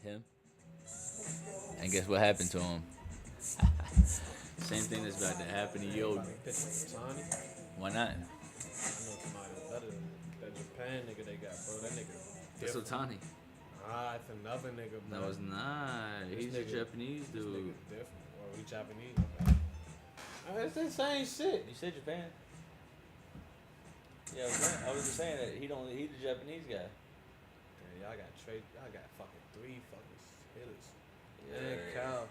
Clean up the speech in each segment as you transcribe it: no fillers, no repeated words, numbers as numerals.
him. And guess what happened to him? Same thing that's about to happen to you. Why not? I know somebody better. That Japan nigga they got, bro. That nigga. That's Otani. Ah, it's another nigga, bro. No, it's not. He's a Japanese dude. This nigga different. Well, he Japanese. It's the same shit. You said Japan. Yeah, I was just saying that he's the Japanese guy. Yeah, y'all got y'all got fucking 3 fucking hitters. Yeah. And Cal.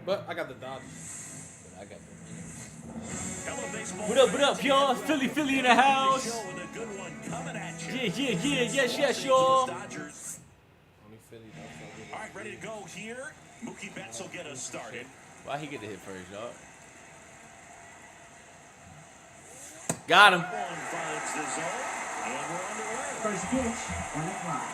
But I got the Dodgers. But I got the What up, y'all? Philly in the house. Yes, y'all. Only Philly. All right, ready to go here. Mookie Betts will get us started. Why he get the hit first, y'all? Got him. Finds the zone, and we're underway. First pitch, 1 o'clock.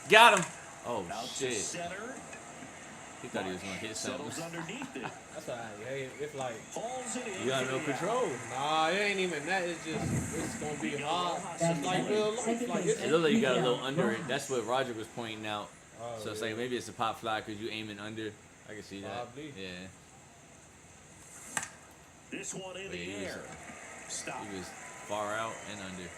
Got him. Oh, Out to shit. center. He thought he was going to hit something. Settles underneath it. That's all right. Hey, it's like, Pulls it in. You got no control. nah, it ain't even that. It's just, it's going to be hard. It's like real life. Like, It looked like you got a little under it. That's what Roger was pointing out. Oh, So it's yeah. like maybe it's a pop fly because you aiming under. I can see that. Probably. Yeah. This one in But the he was, air. Stop. he was far out and under.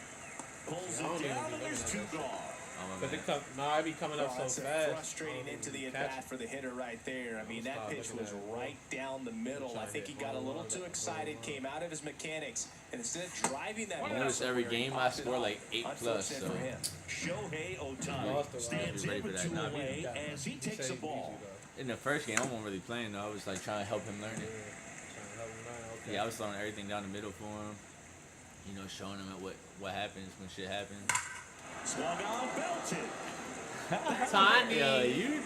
Pulls I don't it even down, be and there's looking 2 at that gone. Oh, my But bad. it be coming up so That's fast. frustrating into the at-bat for the hitter right there. I mean, that Stop pitch looking was at it. right down the middle. I think he got a little too excited, came out of his mechanics, and instead of driving that You notice every game I score like 8 plus. So Shohei Lost Ohtani the stands ready in for with that. 2 Nah, away as he takes the ball. in the first game, I wasn't really playing though. I was like trying to help him learn it. Yeah, I was throwing everything down the middle for him. You know, showing him what happens when shit happens. Swung on, belted. Tiny. Yo, you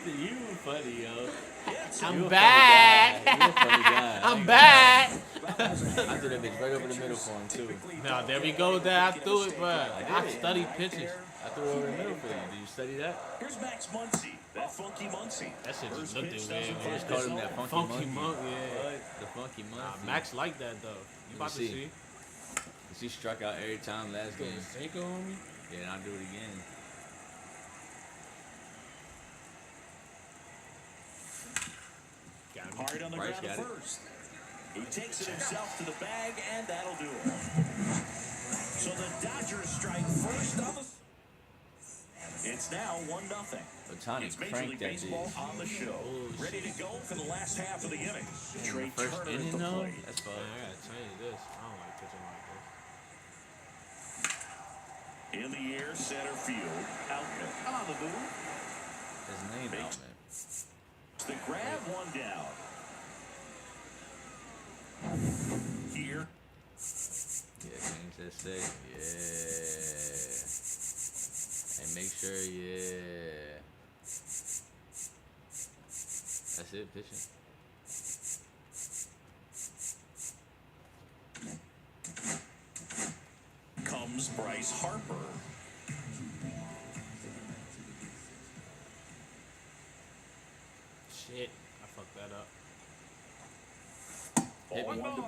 funny, yo. I'm back. You a funny guy. I'm back. I threw that bitch right over the middle for him too. Now there we go. There I threw it, bro. I did. studied pitches. I threw it over the middle for you. Did you study that? Here's Max Muncy, that funky Muncy. That shit just First looked pitch weird. doesn't They find just the called him zone. that funky Funky monkey. monk, yeah. The funky Nah, monkey. Max like that though. You about to see. see? He struck out every time last game. Cinco on me. Yeah, and I'll do it again. Got me. Hard on the Bryce ground got at it. first. He takes it himself to the bag, and that'll do it. So the Dodgers strike first on the... It's now 1-0. Otani It's Major cranked League that Baseball bitch. on the show. Ready to go for the last half of the inning. Trey First Turner inning at the though? plate. That's fun. Man, I gotta change this. I don't like pitching like this. In the air, center field. Outman on the move. His name out, man. The grab, 1 down. Here, Yeah, change that state. Yeah. And make sure, yeah. That's it, pitching. comes Bryce Harper. Shit, I fucked that up.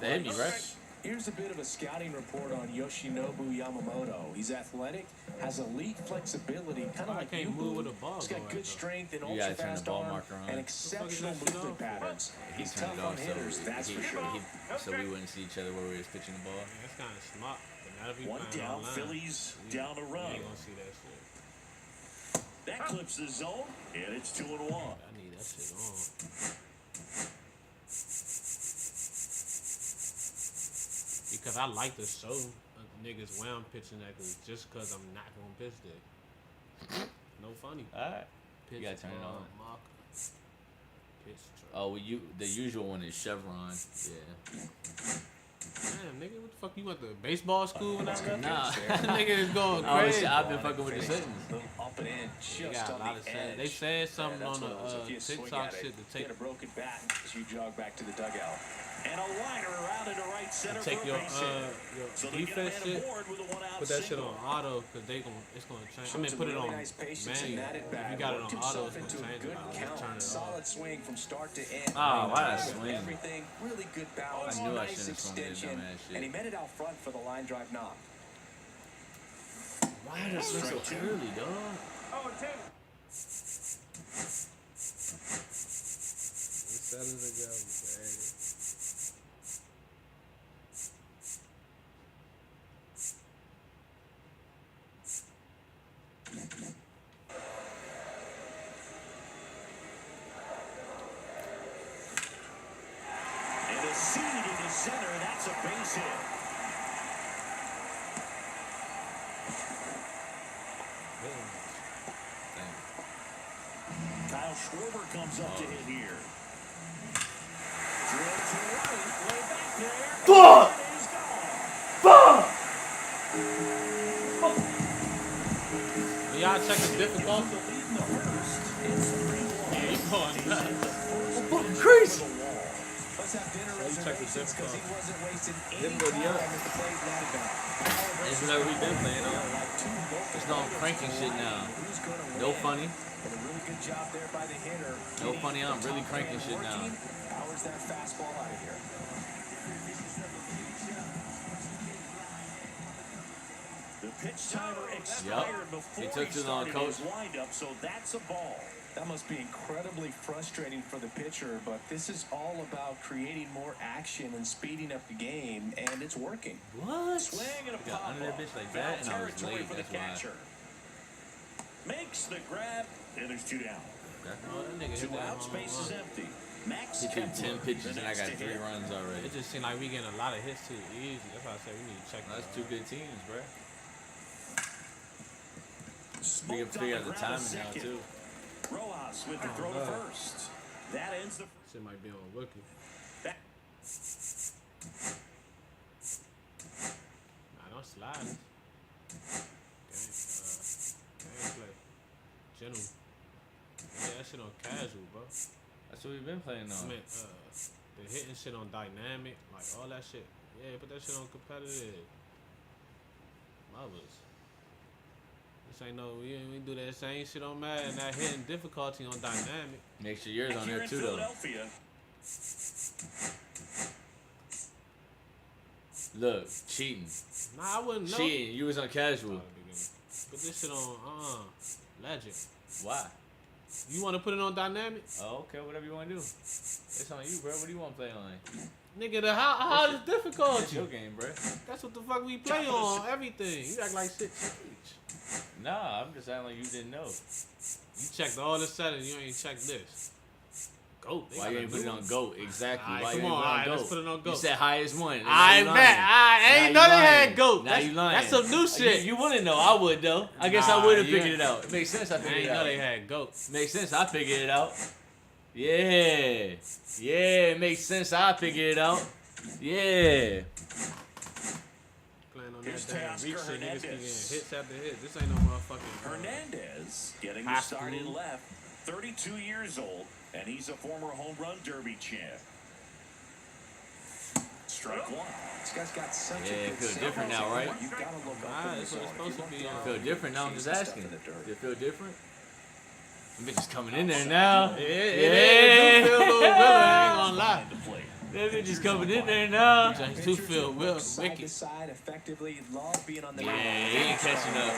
They hit me, right? Here's a bit of a scouting report on Yoshinobu Yamamoto. He's athletic, has elite flexibility, kind of I like can't you. move with a ball He's got going, good though. strength and You gotta turn the ultra-fast ball arm marker on. and What exceptional the fuck is that shit movement on? patterns. He He's turned tough it on off hitters, that's for sure. so we wouldn't see each other where we was pitching the ball. Yeah, that's kind of smart. But now that we 1 playing down, online, Phillies we- down a We run. ain't gonna see that shit. That clips the zone, and it's 2-1. I need that shit on. Because I like to show niggas where I'm pitching at, just because I'm not gonna pitch there. No funny. Alright. Pitch gotta turn it ball, on. marker. Pitch track. Oh, well, the usual one is Chevron. Yeah. Damn, nigga, what the fuck? You went to baseball school when I left? Nah. Nigga is going Oh, crazy. shit, I've been fucking with the settings. Up and in, They just got a on lot the of sense. They edge. said something Yeah, on that's the what it was. If you swing TikTok at it, shit to take. get a broken bat as you jog back to the dugout. And a liner around into right center take for a your base hit. So they get a defense man shit, aboard with a one-out put that shit single. on auto, cause it's gonna change. I mean, Shows put it some on really nice patience in manual. that at If bat. you got it Worked on auto, himself it's into gonna a change it. good I'll count. turn it off. Solid swing from start to end. Oh, why that With swing? Everything really good balance. I knew I Nice shouldn't have swung that extension, dumbass shit. and he met it out front for the line drive knock. Why did I swing so early, dog? Set it together, man. And a seed into center. That's a base hit. Kyle Schwarber comes up to hit here. Drill to right, way back there. Fuck! And he's gone. Fuck! When y'all check the difficulty, The lead in the first. It's 3-1. yeah, you going He's nuts. hit the first I'm fucking pitch crazy. over the wall. Let's have dinner you check the reservations because he difficulty. wasn't wasting any Difficulty time up. at the plate in that event. It's like we've been playing on. Like two local There's no players cranking shit colliding. now. Who's gonna No win? funny. But a really good job there by the hitter. No Getting funny, I'm the really top cranking man shit now. working, powers that fastball out of here. The pitch timer expired before He took he too long, started coach. his windup, so that's a ball. That must be incredibly frustrating for the pitcher, but this is all about creating more action and speeding up the game, and it's working. What? Swing and a Got pop under that bitch like that, and I was territory late. for the That's why. catcher. Makes the grab, and there's 2 down. Oh, that nigga hit 2 that out, space is home run. empty. Max He threw Kepler, 10 pitches the and I next got to 3 hit. runs already. It just seemed like we getting a lot of hits too easy. That's why I said we need to check That's that 2 out. good teams, bro. We can Smoked figure on out the ground to timing now, second. too. Rojas with the throw to first. That ends the Shit might be on rookie. back. Nah, don't slide. Gameplay. General. Yeah, that shit on casual, bro. That's what we've been playing I on. mean, the hitting shit on dynamic, like all that shit. Yeah, put that shit on competitive. Mothers. This ain't no, we do that same shit on Madden. That hitting difficulty on dynamic. Make sure yours on Here there, in too, though. Philadelphia, Look, cheating. Nah, I wouldn't know. Cheating. You was on casual. Put this shit on, legend. Why? You want to put it on dynamic? Oh, okay, whatever you want to do. It's on you, bro. What do you want to play on? Nigga, the hard is It's difficulty. your game, bro. That's what the fuck we play on, everything. You act like 6 each. Nah, I'm just acting like you didn't know. You checked all the settings, you ain't checked this. GOAT. Why you ain't put it on GOAT? Exactly. Alright, Why come you ain't on, put it on alright, GOAT? let's put it on You GOAT. said highest one. and now I you bet. lying. I ain't Now know you they had lying. GOAT. Now you lying. That's some new shit. You wouldn't know. I would, though. I guess Nah, I would have you figured ain't- it out. It makes sense. I I figured ain't it know out. they had GOAT. Makes sense. I figured it out. Yeah. Yeah, it makes sense. I figured it out. Yeah. Playing on Here's that damn Teoscar reach shit, niggas keep getting Hernandez. hits after hits. This ain't no motherfucking Hernandez getting the High start in school. left, 32 years old, and he's a former home run derby champ. Strike one. This guy's got such Yeah, a it good feel sample different now, size. right? You gotta look up Nah, in the it's what it's zone. supposed If you to be look on. down, Feel different now. I'm you just see stuff asking. in the dirt. Does it feel different? Them bitches coming in there now. It do feel a little Willer, I ain't gonna lie. To play. Them bitches coming in there now. James do feel Will Side wicked. to side, effectively, love being on the Yeah, mound. he ain't catching up.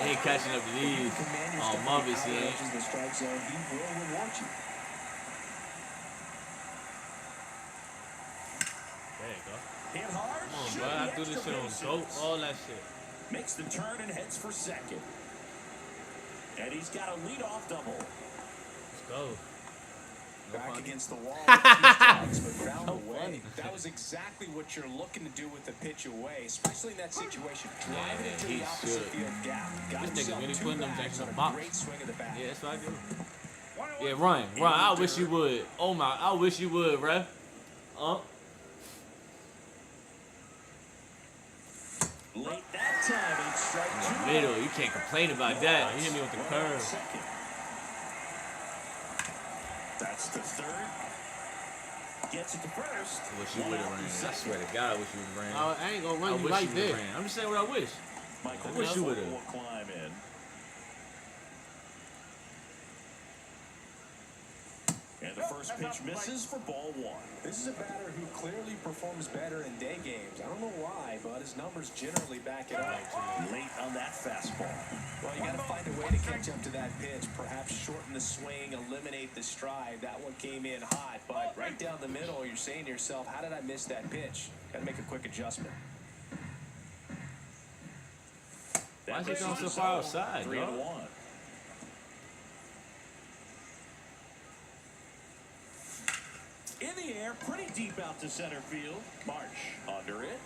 He ain't catching up to these. On Muppets, he ain't. The strike zone, he will reward you. There you go. Hit hard. Come on, should bro. be I do this extra shit on bases. GOAT, all that shit. Makes the turn and heads for second. And he's got a leadoff double. Let's go. Back against the wall with two strikes, but found a way. funny. That was exactly what you're looking to do with the pitch away, especially in that situation. Drive it into he the opposite should. field gap. Got This nigga himself really two putting them bags things in on the a box. great swing of the bat. Yeah, that's what I do. Yeah, run. I wish you would. Oh my, I wish you would, ref. Late that time, it's strike two. Middle, you can't complain about Nah, that. he hit me with the One curve. on second. That's the third. gets it to first. I wish you would have ran. I swear to God, I wish you would have ran. I ain't gonna I run you wish right you would there. have ran. I'm just saying what I wish. Michael I wish you Russell would've. will climb in. And the first pitch misses for ball one. This is a batter who clearly performs better in day games. I don't know why, but his numbers generally back it up. Late on that fastball. Well, you got to find a way to catch up to that pitch. Perhaps shorten the swing, eliminate the stride. That one came in hot, but right down the middle, you're saying to yourself, how did I miss that pitch? Got to make a quick adjustment. Why is he going so far outside, 3-1. In the air, pretty deep out to center field. Marsh under it.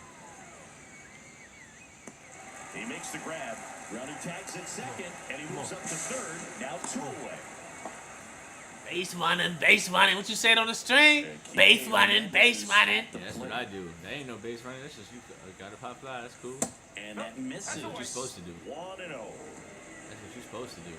He makes the grab. Rounding tags at second, and he moves up to third. Now 2 away. Base running. What you said on the string? Base running. Yeah, that's what I do. That ain't no base running. That's just you got to pop fly. That's cool. And that misses. That's what you're supposed to do. 1-0. That's what you're supposed to do.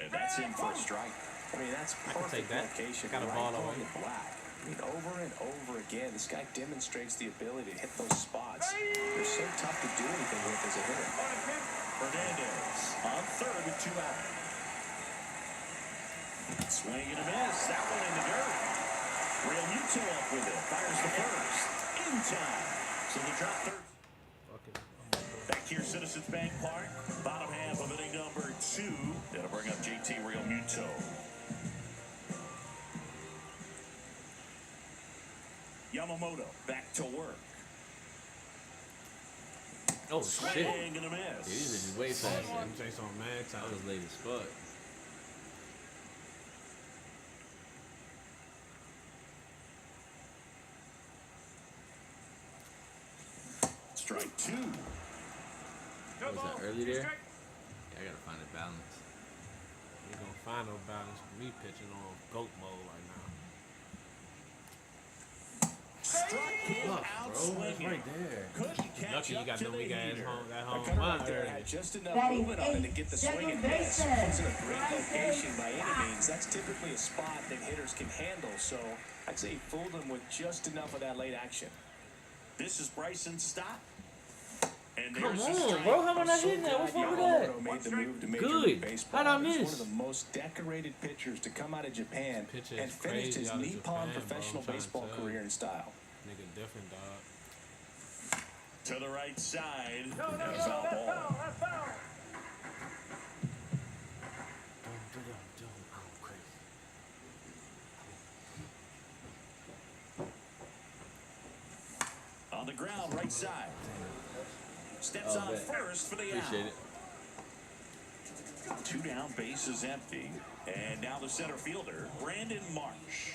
And that's in for a strike. I mean, that's take perfect that. location. Got a right ball on away. the black. I mean, over and over again, this guy demonstrates the ability to hit those spots. They're so tough to do anything with as a hitter. Hernandez on third with 2 out. Swing and a miss. That one in the dirt. Real Muto up with it. Fires the first. In time. So the drop third. Back here, Citizens Bank Park. Bottom half of inning number 2. That'll bring up JT Real Muto. Yamamoto back to work. Oh, shit. Swing and a miss. Yeah, these are just way faster. I'm saying something mad That time. was late as fuck. Strike 2. What was that, early there? Yeah, I gotta find a balance. You gonna find no balance with me pitching on goat mode right now. Struck him Fuck, out bro. That's swinging. right there. Couldn't catch Lucky you up got to no the big ass heater. home, that That home cutter run right there early. had just enough Batting movement on it to get the swing second and miss. baseman. Wasn't a great Right location by there. any means. That's typically a spot that hitters can handle. So I'd say he fooled him with just enough of that late action. This is Bryson Stott. And Come there's the on, strike. bro. How am I I'm not so hitting that? What's glad wrong with that? Yamamoto made the move to Major Good. League Baseball. How'd I He's miss? one of the most decorated pitchers to come out of Japan Pitcher and is finished crazy his out of Nippon Japan, bro. professional I'm trying to baseball tell you. career in style. Nigga different, dog. To the right side. And a foul ball. On the ground, right side. Steps on bet. first for the Appreciate it. out. 2 down, base is empty. And now the center fielder, Brandon Marsh.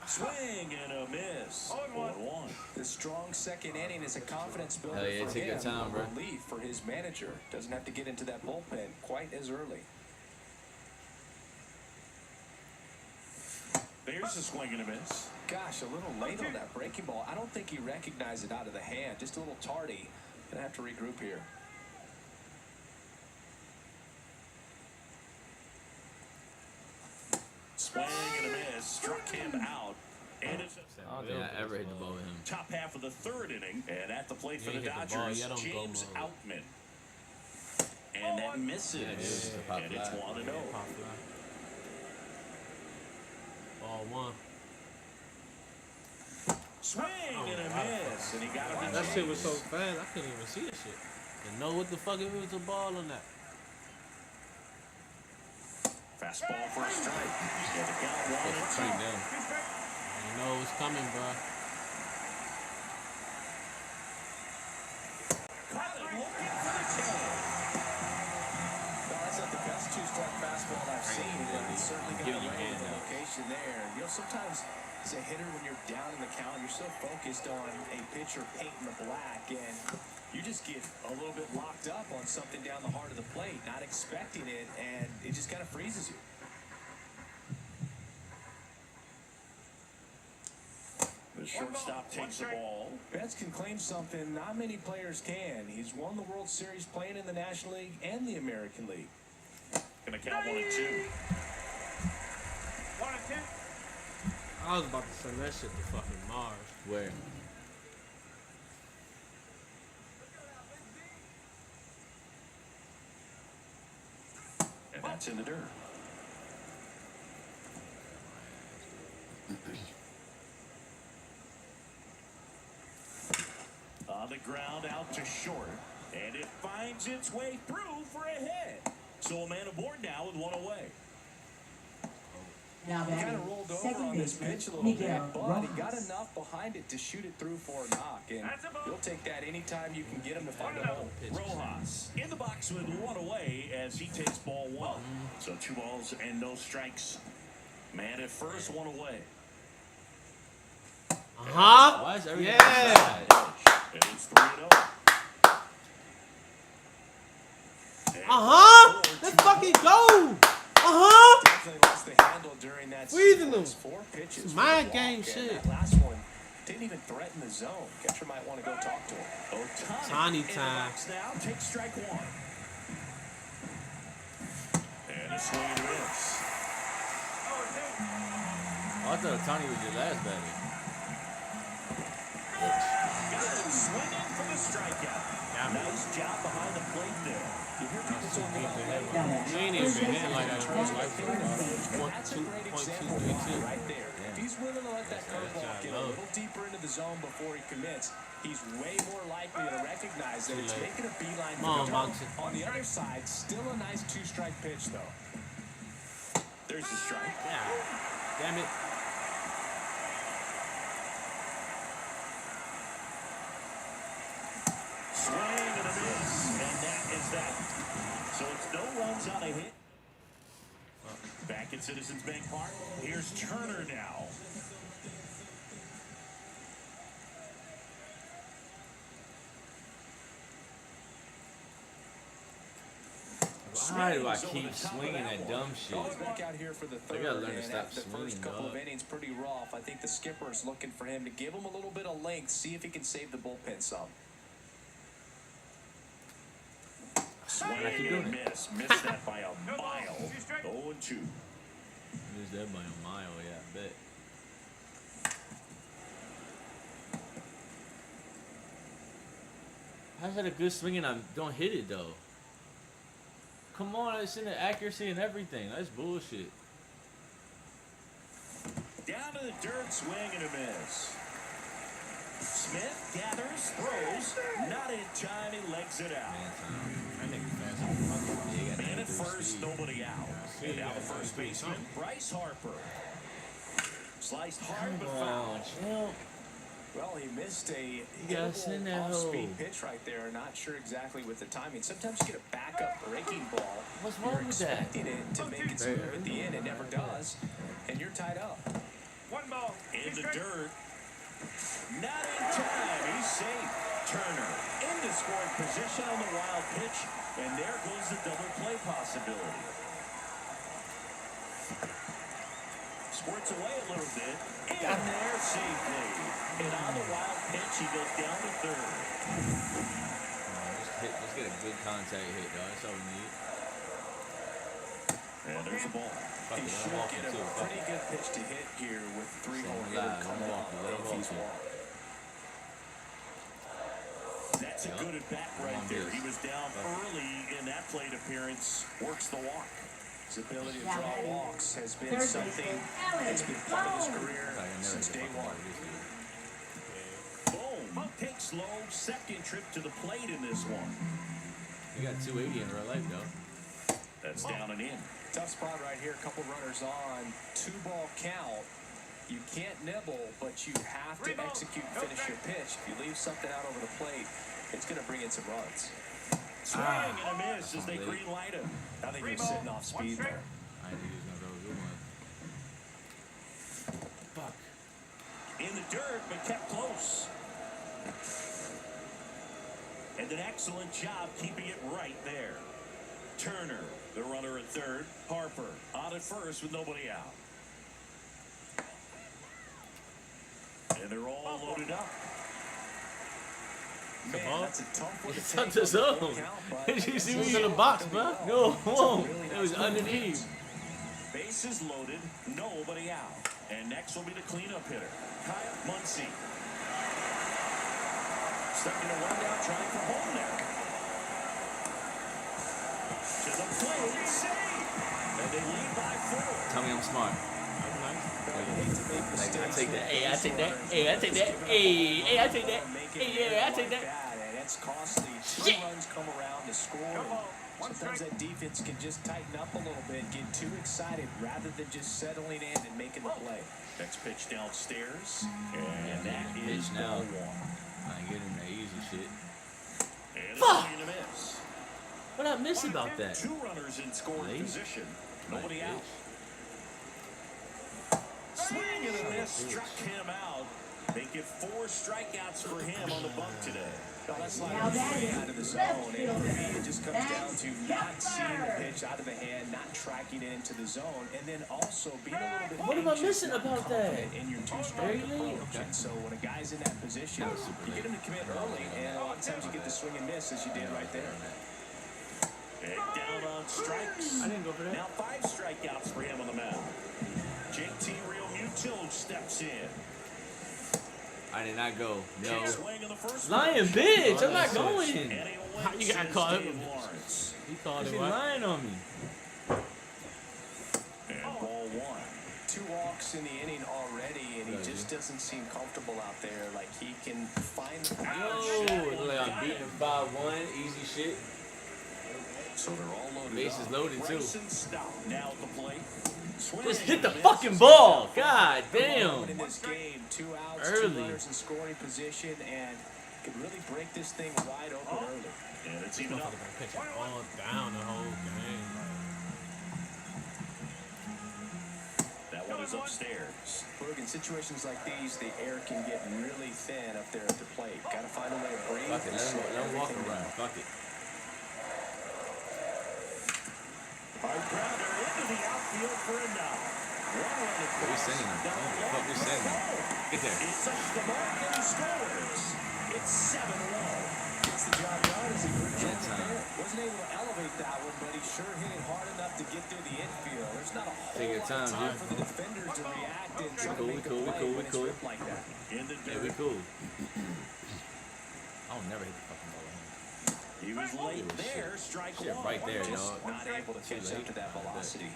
Swing and a miss. 1-1. The strong second inning is a confidence builder Hell yeah, for take your him. time, bro. Relief for his manager. Doesn't have to get into that bullpen quite as early. There's a swing and a miss. Gosh, a little late on that breaking ball. I don't think he recognized it out of the hand. Just a little tardy. Gonna have to regroup here. Swing and a miss. Struck him out. And it's I don't think I ever hit the ball with him. top half of the third inning. And at the plate for You the ain't hit the ball, Dodgers, you don't go James mode. Outman. And that misses. Yeah, it is. It's a pop And it's fly. 1-0. Pop fly. Ball one. Swing and a miss. And he got it. That shit was so fast, I couldn't even see the shit. And know what the fuck if it was a ball on that. Fastball for a strike. And the count 1-2. Straight down. You know it was coming, bro. Caught it looking for the tag. No, that's not the best two-strike fastball I've seen, but it's certainly going to Give it your be hand the now. location there. You know, sometimes as a hitter, when you're down in the count, you're so focused on a pitcher painting the black, and you just get a little bit locked up on something down the heart of the plate, not expecting it, and it just kind of freezes you. The shortstop takes the ball. Betts can claim something not many players can. He's won the World Series playing in the National League and the American League. Gonna count 1 and 2. 1 and 10. I was about to send that shit to fucking Mars. Where? And that's in the dirt. On the ground, out to short. And it finds its way through for a hit. So a man aboard now with 1 away. Now He kind batting, of rolled over second on this baseman, pitch a little Miguel bit, but he got Rojas. enough behind it to shoot it through for a knock. And you'll take that anytime you can get him to find a hole. Rojas in the box with 1 away as he takes ball 1. So 2 balls and no strikes. Man at first, 1 away. Why is everything Yeah. And it's 3-0. Let's fucking go. Definitely lost the handle during that Squeezing sequence. them. 4 pitches. It's for mind the walk, game and shit. That last one didn't even threaten the zone. Catcher might want to go talk to him. Tiny in the time. box now takes strike 1. And a swing and a miss. I thought Tony was your last batter. Got him swinging for the strikeout. Nice job behind the plate there. You hear people talking about Now We batting, ain't even first been hitting like baseman, that in real life. And that's a great example of why right there. Yeah. If he's willing to let that That's curveball what I get a love. little deeper into the zone before he commits, he's way more likely to recognize that Too it's late. making a beeline Come for on, the Monty. On the other side, still a nice 2-strike pitch, though. There's the strike. Yeah. Damn it. Swing and a miss. And that is that. So it's no runs on a hit. Back at Citizens Bank Park. Here's Turner now. Why do I keep swinging that dumb shit? He's back out here for the They third, gotta learn to and stop after the swinging, first couple dog. of innings pretty rough. I think the skipper is looking for him to give him a little bit of length, see if he can save the bullpen some. Swing I keep and a doing it. miss. Missed that by a mile. 0-2. Use that by a mile, yeah, I bet. How's that a good swing and I don't hit it though? Come on, it's in the accuracy and everything. That's bullshit. Down to the dirt, swing and a miss. Smith gathers, throws, not in time, he legs it out. Man, time. That nigga fast as a fuck. Yeah, you got Man at 93 first, speed. nobody out. See, And now yeah, the first speed, baseman, something. Bryce Harper. Sliced hard but Come foul. on, chill. Well, he missed a gotta send that off-speed hoe. pitch right there. Not sure exactly with the timing. Sometimes you get a backup breaking ball. What's wrong You're with that? expecting it to make its move at the end. It never does. And you're tied up. 1 ball. In the dirt. Not in time. He's safe. Turner into scoring position on the wild pitch. And there goes the double play possibility. Squirts away a little bit. In there safely. And on the wild pitch, he goes down to third. Just get a good contact hit, dog. That's all we need. And there's the ball. Fuck He it, should I'm walking get a too. Fuck pretty it. good pitch to hit here with 3 Stay more alive. hitter I'm coming up walking. Let him if he's walk. walking. That's a Yup. good at bat Come right on, there. Biz. He was down early in that plate appearance. Works the walk. His ability to Now draw batting, walks has been third something baseman, that's been part of his Alex career Like, I never since hit the day fucking one. ball this year. Boom. Takes low. Second trip to the plate in this one. You got 280 in real life, though. That's down and in. Tough spot right here. Couple runners on. 2-ball count. You can't nibble, but you have to execute and finish your pitch. If you leave something out over the plate, it's going to bring in some runs. Swing and a miss as they late. green light him. I think he was sitting off speed there. I didn't think he was gonna throw a good one. Fuck. In the dirt, but kept close. And an excellent job keeping it right there. Turner, the runner at third. Harper on at first with nobody out. And they're all loaded up. Man, that's a tough one to It's take not the on zone. full count, but Did I you guess see he'll me in the do box, really bro? well. No, It's a whoa. really It was nice underneath. Bases loaded, nobody out. And next will be the cleanup hitter, Kyle Muncy. Stepping to one down, trying for home there. To the plate, save. And they lead by 4. Tell me I'm smart. Like, I take that. Hey, I take that. Hey, I take that. Hey, I take that. Hey, yeah, I take that. And it's costly. Shit. 2 runs come around to score. Sometimes that defense can just tighten up a little bit, get too excited rather than just settling in and making the play. Next pitch downstairs. And that is Pitch now. ball 1. I ain't getting that easy shit. And Fuck! it's a miss. What I miss about that? 2 runners in scoring Late. position. Nobody Right, out. Swing and a miss struck him out. Make it 4 strikeouts for him on the bump today. Well, that's like out of the zone, and for me, it just comes down to not seeing the pitch out of the hand, not tracking it into the zone, and then also being a little bit What am I anxious, missing not about that? confident in your two-strike Very late. approach. Okay. And so when a guy's in that position, That was super you get him to commit early, and a lot of times you get the swing and miss as you did right there. And down on strikes. I didn't go for that. Now 5 strikeouts for him on the mound. JT Realmuto steps in. I did not go. No. Swing in the first Lying pitch. bitch. I'm not And going. And How you got says caught Dave him? Lawrence. He called She it what? lying on me. And ball 1. 2 walks in the inning already, and he just doesn't seem comfortable out there. Like he can find the Yo, like I'm beating 5-1. Easy shit. So they're all loaded Bases up. loaded, too. Bryson Stout now at the plate. Swing Just and hit the a miss. fucking ball. God damn. in this game, 2 outs, Early. 2 runners in scoring position, and could really break this thing wide open early. And it's even up. Motherfucker been pitching all down the whole game. That one is upstairs. Look, in situations like these, the air can get really thin up there at the plate. Got to find a way to breathe. Fuck it. and slow Let him walk everything down. around. Fuck it. High grounder into the outfield for a knock. 1 run at We first. sending him. Down Oh, the fuck, we sending him. Get there. He touched the mark and he scores. It's 7-1. Gets the job done as he brings Yeah, it time. there. Wasn't able to elevate that one, but he sure hit it hard enough to get through the infield. There's not a whole Take your lot time, of time dude. for the defenders to react and try to We make cool, a we play cool, when we it's cool. ripped like that. In the Yeah, dirt. we cool. I'll never hit the fucking ball. He was late Shit. there. Strike Shit, 1. right there, Just dog. not able to catch up to that velocity.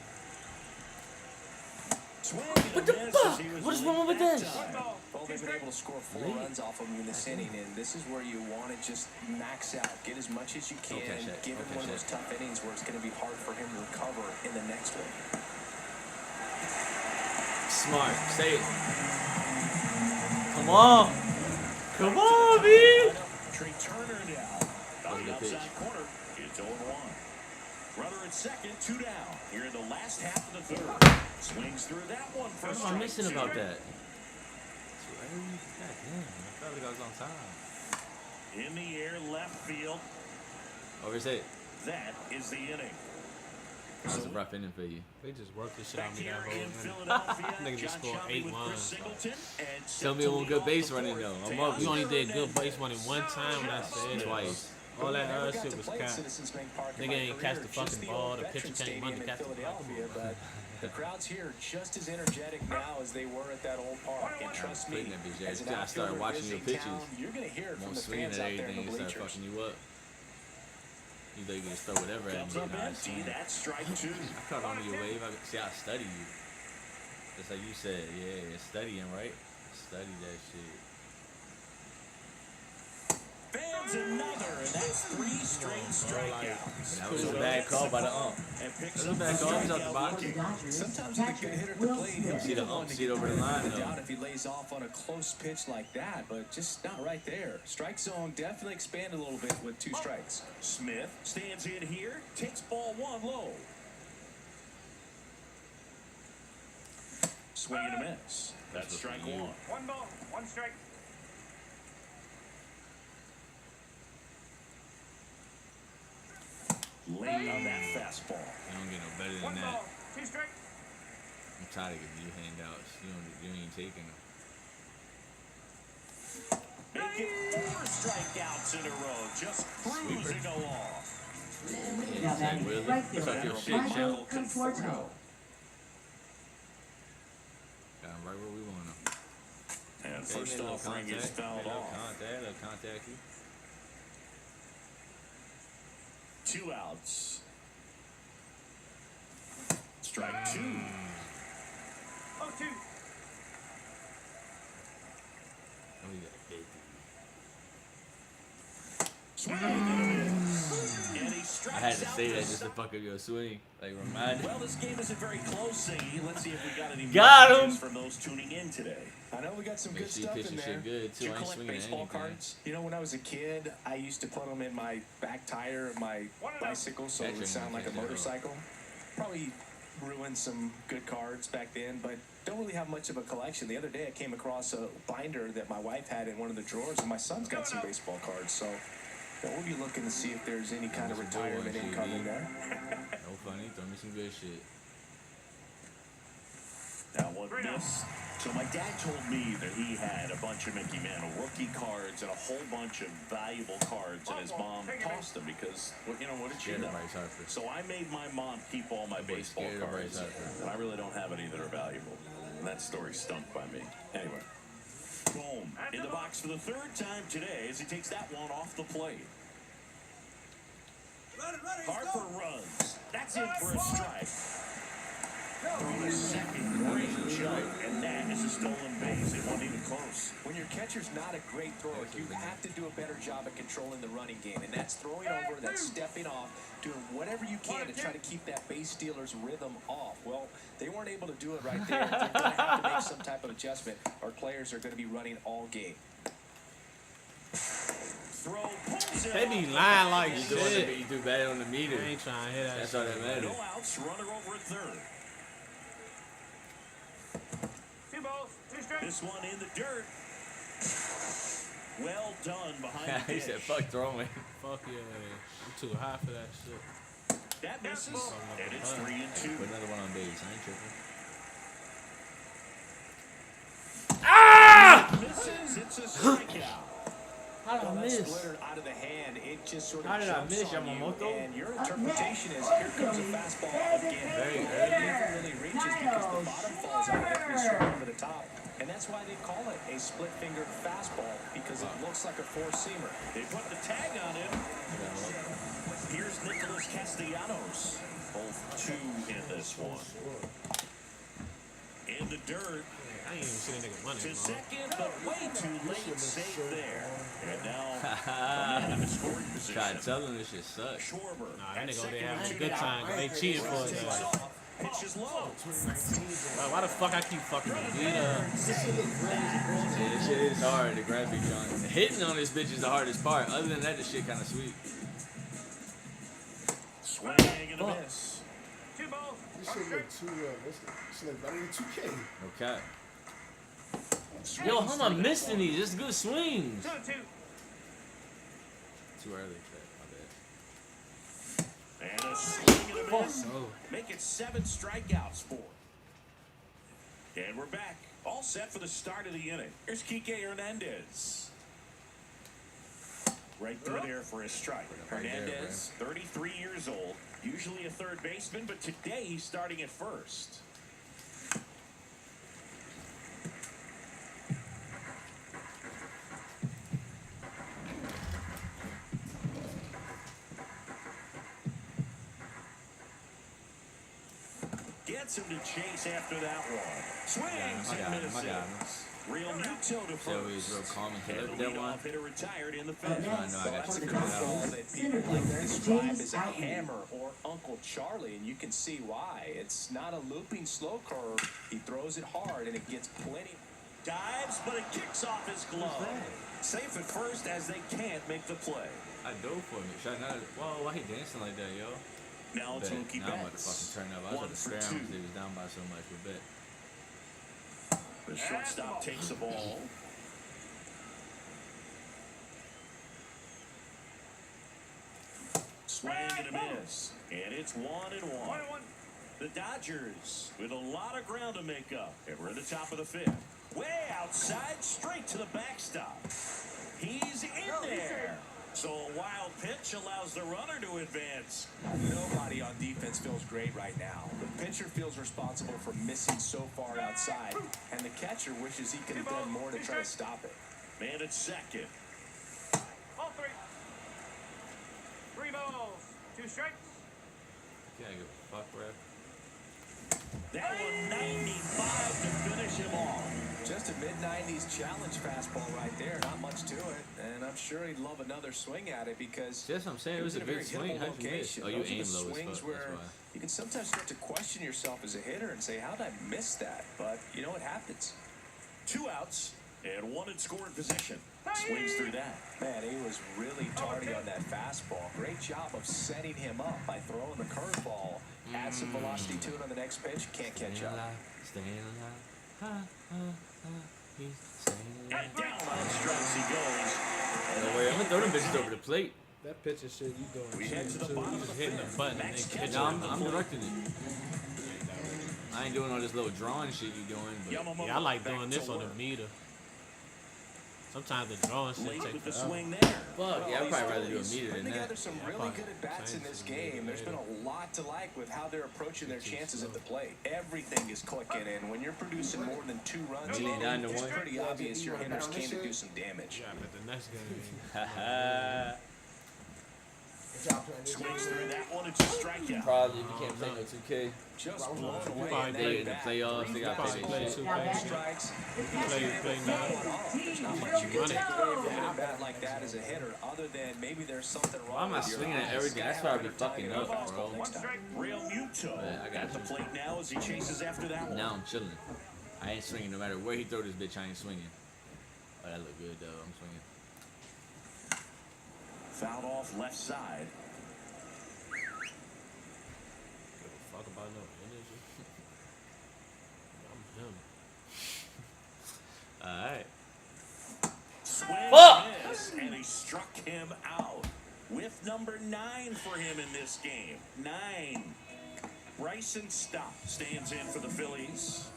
Swing and What a the miss fuck? as he was What is late wrong with that this? time. Well, they've been able to score 4 Late. runs off of him in this inning, and this is where you want to just max out, get as much as you can, catch that. give him Don't one of catch those tough innings where it's going to be hard for him to recover in the next one. Smart. Say it. Come on. Come on, B. Trey Turner down. That was a On the good pitch. outside corner. It's 0-1. Runner at second, 2 down. Here in the last half of the 3rd. Swings through that one for What am I strike missing 2. about that? Too early? God damn. I felt like I was on time. In the air, left field. Over his head. That is the inning. That was a rough inning for you. They just worked the shit out Back of me here that whole in game. Philadelphia, Nigga just John scored Shelby 8 with Chris runs. Singleton and Tell me it won't good base running, though. I'm up. You only did good base running one time when I said it. Twice. All that Never other got shit to was play at cap. Citizens Bank Park in Nigga my ain't catch the career, just fucking old ball. The pitcher Veterans came Stadium under in catch the ball. Philadelphia, but the crowds here just as energetic now as they were at that old park. And trust me, Putting that bitch there. as an I started outfielder watching your visiting pitches. town, you're going to hear it from Won't the swing fans at out there in everything the and start bleachers. fucking you up. You think you can just throw whatever at comes me. up Nah, empty. That's strike 2. I caught on to your wave. See, I study you. Just like you said. Yeah, studying, right? Study that shit. Fans another, and that's 3 straight strikeouts. That was a bad call by the ump. And picks That was a up bad the call. He's out the strikeout box. For the Dodgers, Sometimes with a good hitter at the plate, he'll See be the the one ump, to see it get over the line, the though. doubt if he lays off on a close pitch like that, but just not right there. Strike zone definitely expanded a little bit with 2 strikes. Smith stands in here, takes ball 1 low. Swing and a miss. That's strike 1. 1 ball, 1 strike. Late on that fastball. You don't get no better than 1 that. ball, 2 strike. I'm tired of giving you handouts. You ain't taking them. Make it 4 strikeouts in a row. Just cruising along. Now batting Really? right What's fielder, up, your shit, Michael Shell? Conforto. Got him right where we want him. And Okay, first made a little offering is contact, fouled made a little off. contact. 2 outs. Strike 2. Oh, he got a big Swing and a miss. And he strikes I had to out say the that just to side. fuck up your swing. Like, remind Well, this game isn't very close, Ziggy. Let's see if we got any Got messages him. from those tuning in today. I know we got some Make good sure you stuff pitch in your there. shit good, Do too. you I ain't collect swinging at baseball anything. cards? You know, when I was a kid, I used to put them in my back tire of my bicycle so it would sound like a motorcycle. Probably ruined some good cards back then, but don't really have much of a collection. The other day I came across a binder that my wife had in one of the drawers, and my son's got some baseball cards, so we'll be looking to see if there's any kind of Some good ones, retirement income in GB. there. No funny. Throw me some good shit. That one missed. So my dad told me that he had a bunch of Mickey Mantle rookie cards and a whole bunch of valuable cards, and his mom tossed them because, well, you know, what did she Scared know? of Bryce Harper. So I made my mom keep all my baseball scared of cards, Bryce Harper. and I really don't have any that are valuable. And that story stunk by me. Anyway, boom. In the box for the 3rd time today as he takes that one off the plate. Harper runs. That's in for a strike. Through the second, great jump, and that is a stolen base. It wasn't even close. When your catcher's not a great thrower, you have to do a better job at controlling the running game, and that's throwing over, that's stepping off, doing whatever you can to try to keep that base stealer's rhythm off. Well, they weren't able to do it right there. They're going to have to make some type of adjustment. Our players are going to be running all game. Throw pulls it They be off. lying like You shit. do bad on the meter. I ain't trying to hit that That's shit. all that matters. No outs, runner over at 3rd. This one in the dirt. Well done behind the He dish. said, fuck throwing. Fuck yeah. I'm too high for that shit. That misses, and it's 3-2. Put another one on base. I ain't tripping. Misses, it's a strikeout. How did I That miss? splitter out of the hand, it just sort of How did I jumps miss, on you, Yamamoto? and your interpretation is here comes a fastball again. Very It never really reaches because the bottom falls out after you swing over the top, and that's why they call it a split-fingered fastball, because it looks like a four-seamer. They put the tag on him. Here's Nicholas Castellanos. Both 2 in this one. In the dirt. I ain't even see that nigga money, To man. second, but way too late. Safe there. And now coming into scoring Try position. telling this shit sucks. Schwarber. Nah, that at nigga over there second having a base. good time. They cheating for his Takes ass. off. Pitch is low. Bro, why the fuck I keep fucking with you? Yeah, this shit is hard to grab each on. Hitting on this bitch is the hardest part. Other than that, this shit kind of sweet. Swing and a miss. This shit look too, this shit look better than 2K. Okay. Yo, how am I missing these? It's good swings. Too early for that. My bad. And a swing and a miss. Oh. Make it 7 strikeouts for. And we're back. All set for the start of the inning. Here's Kike Hernandez. Right through there for a strike. Right there, Hernandez, 33 years old, usually a third baseman, but today he's starting at first. Gets him to chase after that one. Swings I got and him. I got him. misses. Real Muto to So he's real first. calm and And collected the that one. leadoff hitter retired in the Up fifth. I next, know I got That's to a figure it out. curveball that Center people like to fielder, describe James as a Outman. hammer or Uncle Charlie, and you can see why. It's not a looping slow curve. He throws it hard, and it gets plenty. Dives, but it kicks off his glove. Safe at first as they can't make the play. I dove for me. Should I not? Whoa, why he dancing like that, yo? Now it's Bet. Mookie Now I'm about to Betts. fucking turn up. I was 1 about to for spare 2. him because he was down by so much. But bet. The shortstop takes the ball. Swing and a miss. And it's 1-1. The Dodgers with a lot of ground to make up. And we're at the top of the 5th. Way outside, straight to the backstop. He's in there. So a wild pitch allows the runner to advance. Nobody on defense feels great right now. The pitcher feels responsible for missing so far outside, and the catcher wishes he could have done more to try to stop it. Man at second. Ball 3. 3 balls, 2 strikes. Can't give a fuck, bro. That one 95 to finish him off. Just a mid-90s challenge fastball right there. Not much to it, and I'm sure he'd love another swing at it because That's what I'm saying. It was a in a very good swing. hittable How'd you miss? location. Oh, you Those are aim the low as swings fuck. where That's why. you can sometimes start to question yourself as a hitter and say, how did I miss that? But you know what happens. 2 outs and 1 in scoring position. Swings through that. Man, he was really tardy on that fastball. Great job of setting him up by throwing the curveball. Add some velocity to it on the next pitch. Can't catch up. Staying alive. He's staying alive. And down on strikes he goes. No way, I'm gonna throw them bitches over the plate. That pitcher shit you doing We head to the too. bottom You of just the hitting the fifth. button and Next they catcher pitch No, at I'm the plate. directing it. I ain't doing all this little drawing shit you doing, but Yamamoto Yeah, I like back doing to this on the work. meter. Sometimes the drawing shit Late take with the forever. swing there. fuck, yeah, I'd These probably rather do a Phillies meter putting than together that. some Yeah, really probably good at-bats in this change game. There's been a lot to like with how they're approaching their chances at the plate. Everything is clicking, and when you're producing more than 2 runs, Really, 9 to it's 1? pretty obvious your hitters came to do some damage. Yeah, but the next game. Haha. Good job playing this Swings game. through that one. It's a strikeout. Probably if you can't play no 2K. Just blown away. probably in They that in the bat. playoffs, they got Probably paid play shit. two Three games. strikes. Play nine. There's not much you can take away from a bat like that as a hitter, other than maybe there's something wrong Why am I with your swinging at eyes. everything? That's why I be fucking up, bro. Real Muto Yeah, I got at the you. plate now as he chases after that one. Now I'm chilling. I ain't swinging no matter where he throw this bitch. I ain't swinging. Oh, that look good though. I'm swinging. Fouled off left side. Give a fuck about no energy. I'm him. All right. Swing Fuck! and miss, and he struck him out with number 9 for him in this game. 9. Bryson Stott stands in for the Phillies.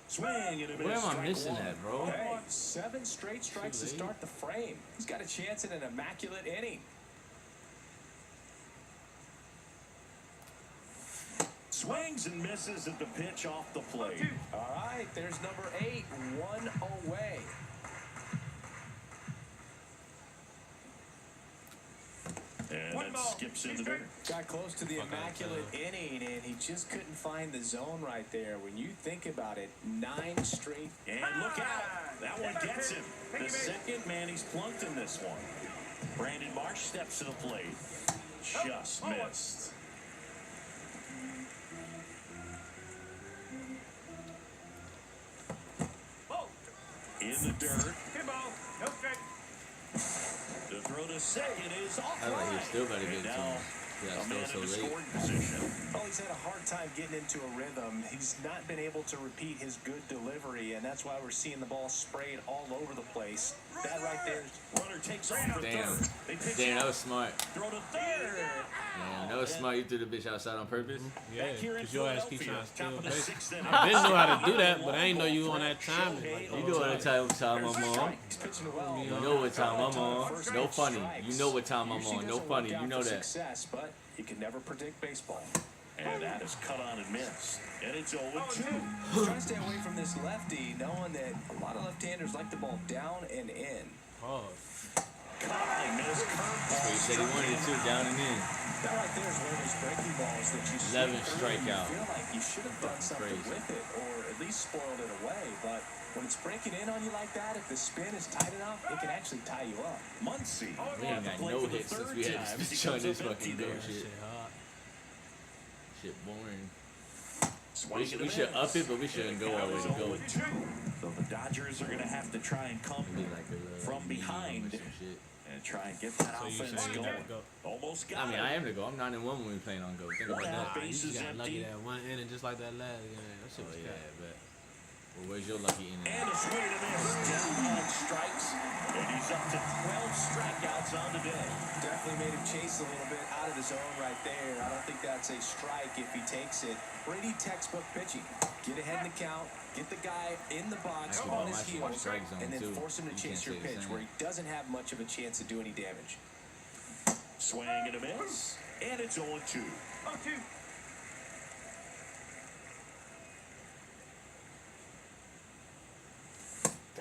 Swing and a miss. Where am I strike missing 1. at, bro? Hey, 7 straight strikes to Too late. start the frame. He's got a chance in an immaculate inning. Swings and misses at the pitch off the plate. All right, there's number 8, 1 away. And One then ball, skips two into dirt. Got close to the Fuck out immaculate inning, and he just couldn't find the zone right there. When you think about it, 9 straight. And look out. That one gets him. The second man he's plunked in this one. Brandon Marsh steps to the plate. Just missed. In the dirt. The throw to second is off. I like he's still better And get to now him. Yeah, a man still in so the late. scoring position. Well, he's had a hard time getting into a rhythm. He's not been able to repeat his good delivery, and that's why we're seeing the ball sprayed all over the place. That right there is Runner takes off for Damn. third. They pitch Damn, that out. was smart. Throw to third. Damn, that was smart. You threw the bitch outside on purpose. Yeah, Back here in because your ass keep Philadelphia, trying to top steal of the base. 6th inning. I didn't know how to do that, but I ain't know you on that time. You know what time I'm on. he's pitching well. You know what time I'm on. No funny. You know what time I'm Usually on. No doesn't funny. work You out know for that. Success, but you can never predict baseball. And that is cut on and missed. And it's 0-2. Trying to stay away from this lefty, knowing that a lot of left-handers like the ball down and in. Pause. Caught and missed. That's what he said he wanted to, down and in. That right there is one of those breaking balls that you 11 see strikeout. You feel like you should have done something Crazy. with it, or at least spoiled it away. But when it's breaking in on you like that, if the spin is tight enough, it can actually tie you up. Muncy. We ain't got no hits since we had this bitch on this fucking go shit. Shit hard. Shit boring. Swings and We a should miss. up it, but we shouldn't go all the way to go. 0-2. So the Dodgers are going to have to try and come Be like a from medium or behind some shit. and try and get that So you offense saying you going. gotta go? Almost got I mean, it. I am to go. I'm 9-1 when we playing on go. Think about One that. out. Nah, you Bases just got lucky empty. that one inning just like that last game. That shit Oh was yeah, cat. but well, where's your lucky inning? And a swing and a miss. Down on strikes. And he's up to 12 strikeouts on the day. definitely made him chase a little bit out of the zone right there. I don't think that's a strike if he takes it. Brady textbook pitching. Get ahead in the count, get the guy in the box on his heels, and then force him to chase your pitch where he doesn't have much of a chance to do any damage. Swing and a miss, and it's 0-2. 0-2.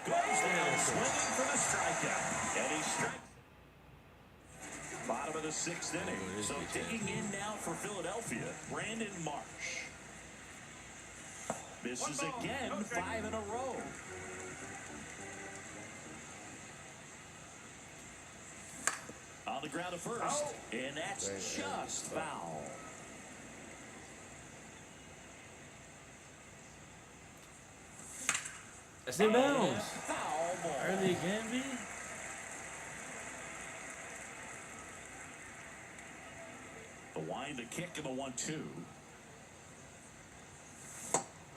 Goes down swinging for the strikeout, and he strikes. Bottom of the 6th inning. So digging in now for Philadelphia, Brandon Marsh. Misses again, 5 in a row. On the ground to first, and that's just foul. That's in bounds. Foul ball. Early again, B. The wind, the kick, and the 1-2.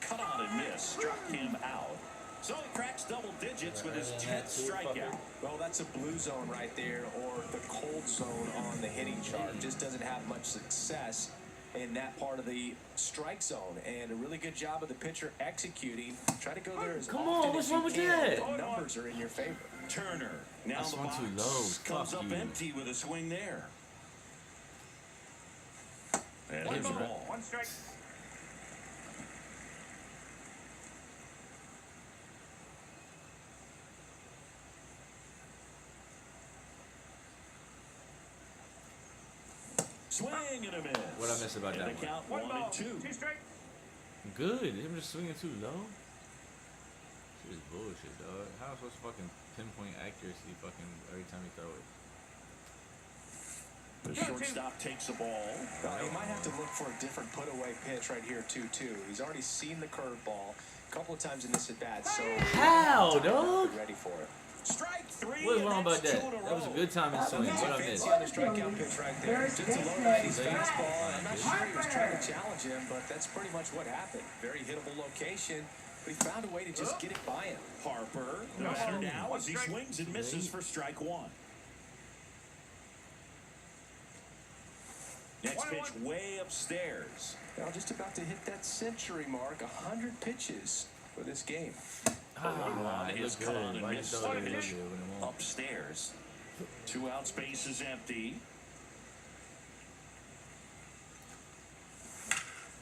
Cut on and miss. Struck him out. So he cracks double digits with his 10th strikeout. Well, that's a blue zone right there, or the cold zone on the hitting chart. Just doesn't have much success in that part of the strike zone. And a really good job of the pitcher executing. Try to go there as often as you can. The numbers are in your favor. Turner, now That's the one box, too low. comes Fuck up you. empty with a swing there. And One here's the ball. ball. 1 strike. Swing and a miss. What'd I miss about and that the count 1 ball. 1-2. 2 strike. Good. Him just swinging too low. Shit is bullshit, dog. How am I supposed to fucking pinpoint accuracy fucking every time you throw it? The shortstop takes the ball. He might have to look for a different put-away pitch right here, 2-2. He's already seen the curveball a couple of times in this at-bat, so... How, dog? Ready for it. Strike 3. What's and wrong about that's that? 2 in a That was a row. good time in swing. What I missed? Fancy on the strikeout pitch right there. Just a low 90s fastball. I'm not sure he was trying to challenge him, but that's pretty much what happened. Very hittable location, but he found a way to just get it by him. Harper, the batter now as he swings and misses for strike 1. Next pitch way upstairs. Now just about to hit that century mark, 100 pitches for this game. Ah, it Is looked cut on good. and Why you missed. throw it in there when it won't? Upstairs. 2 out, space is empty.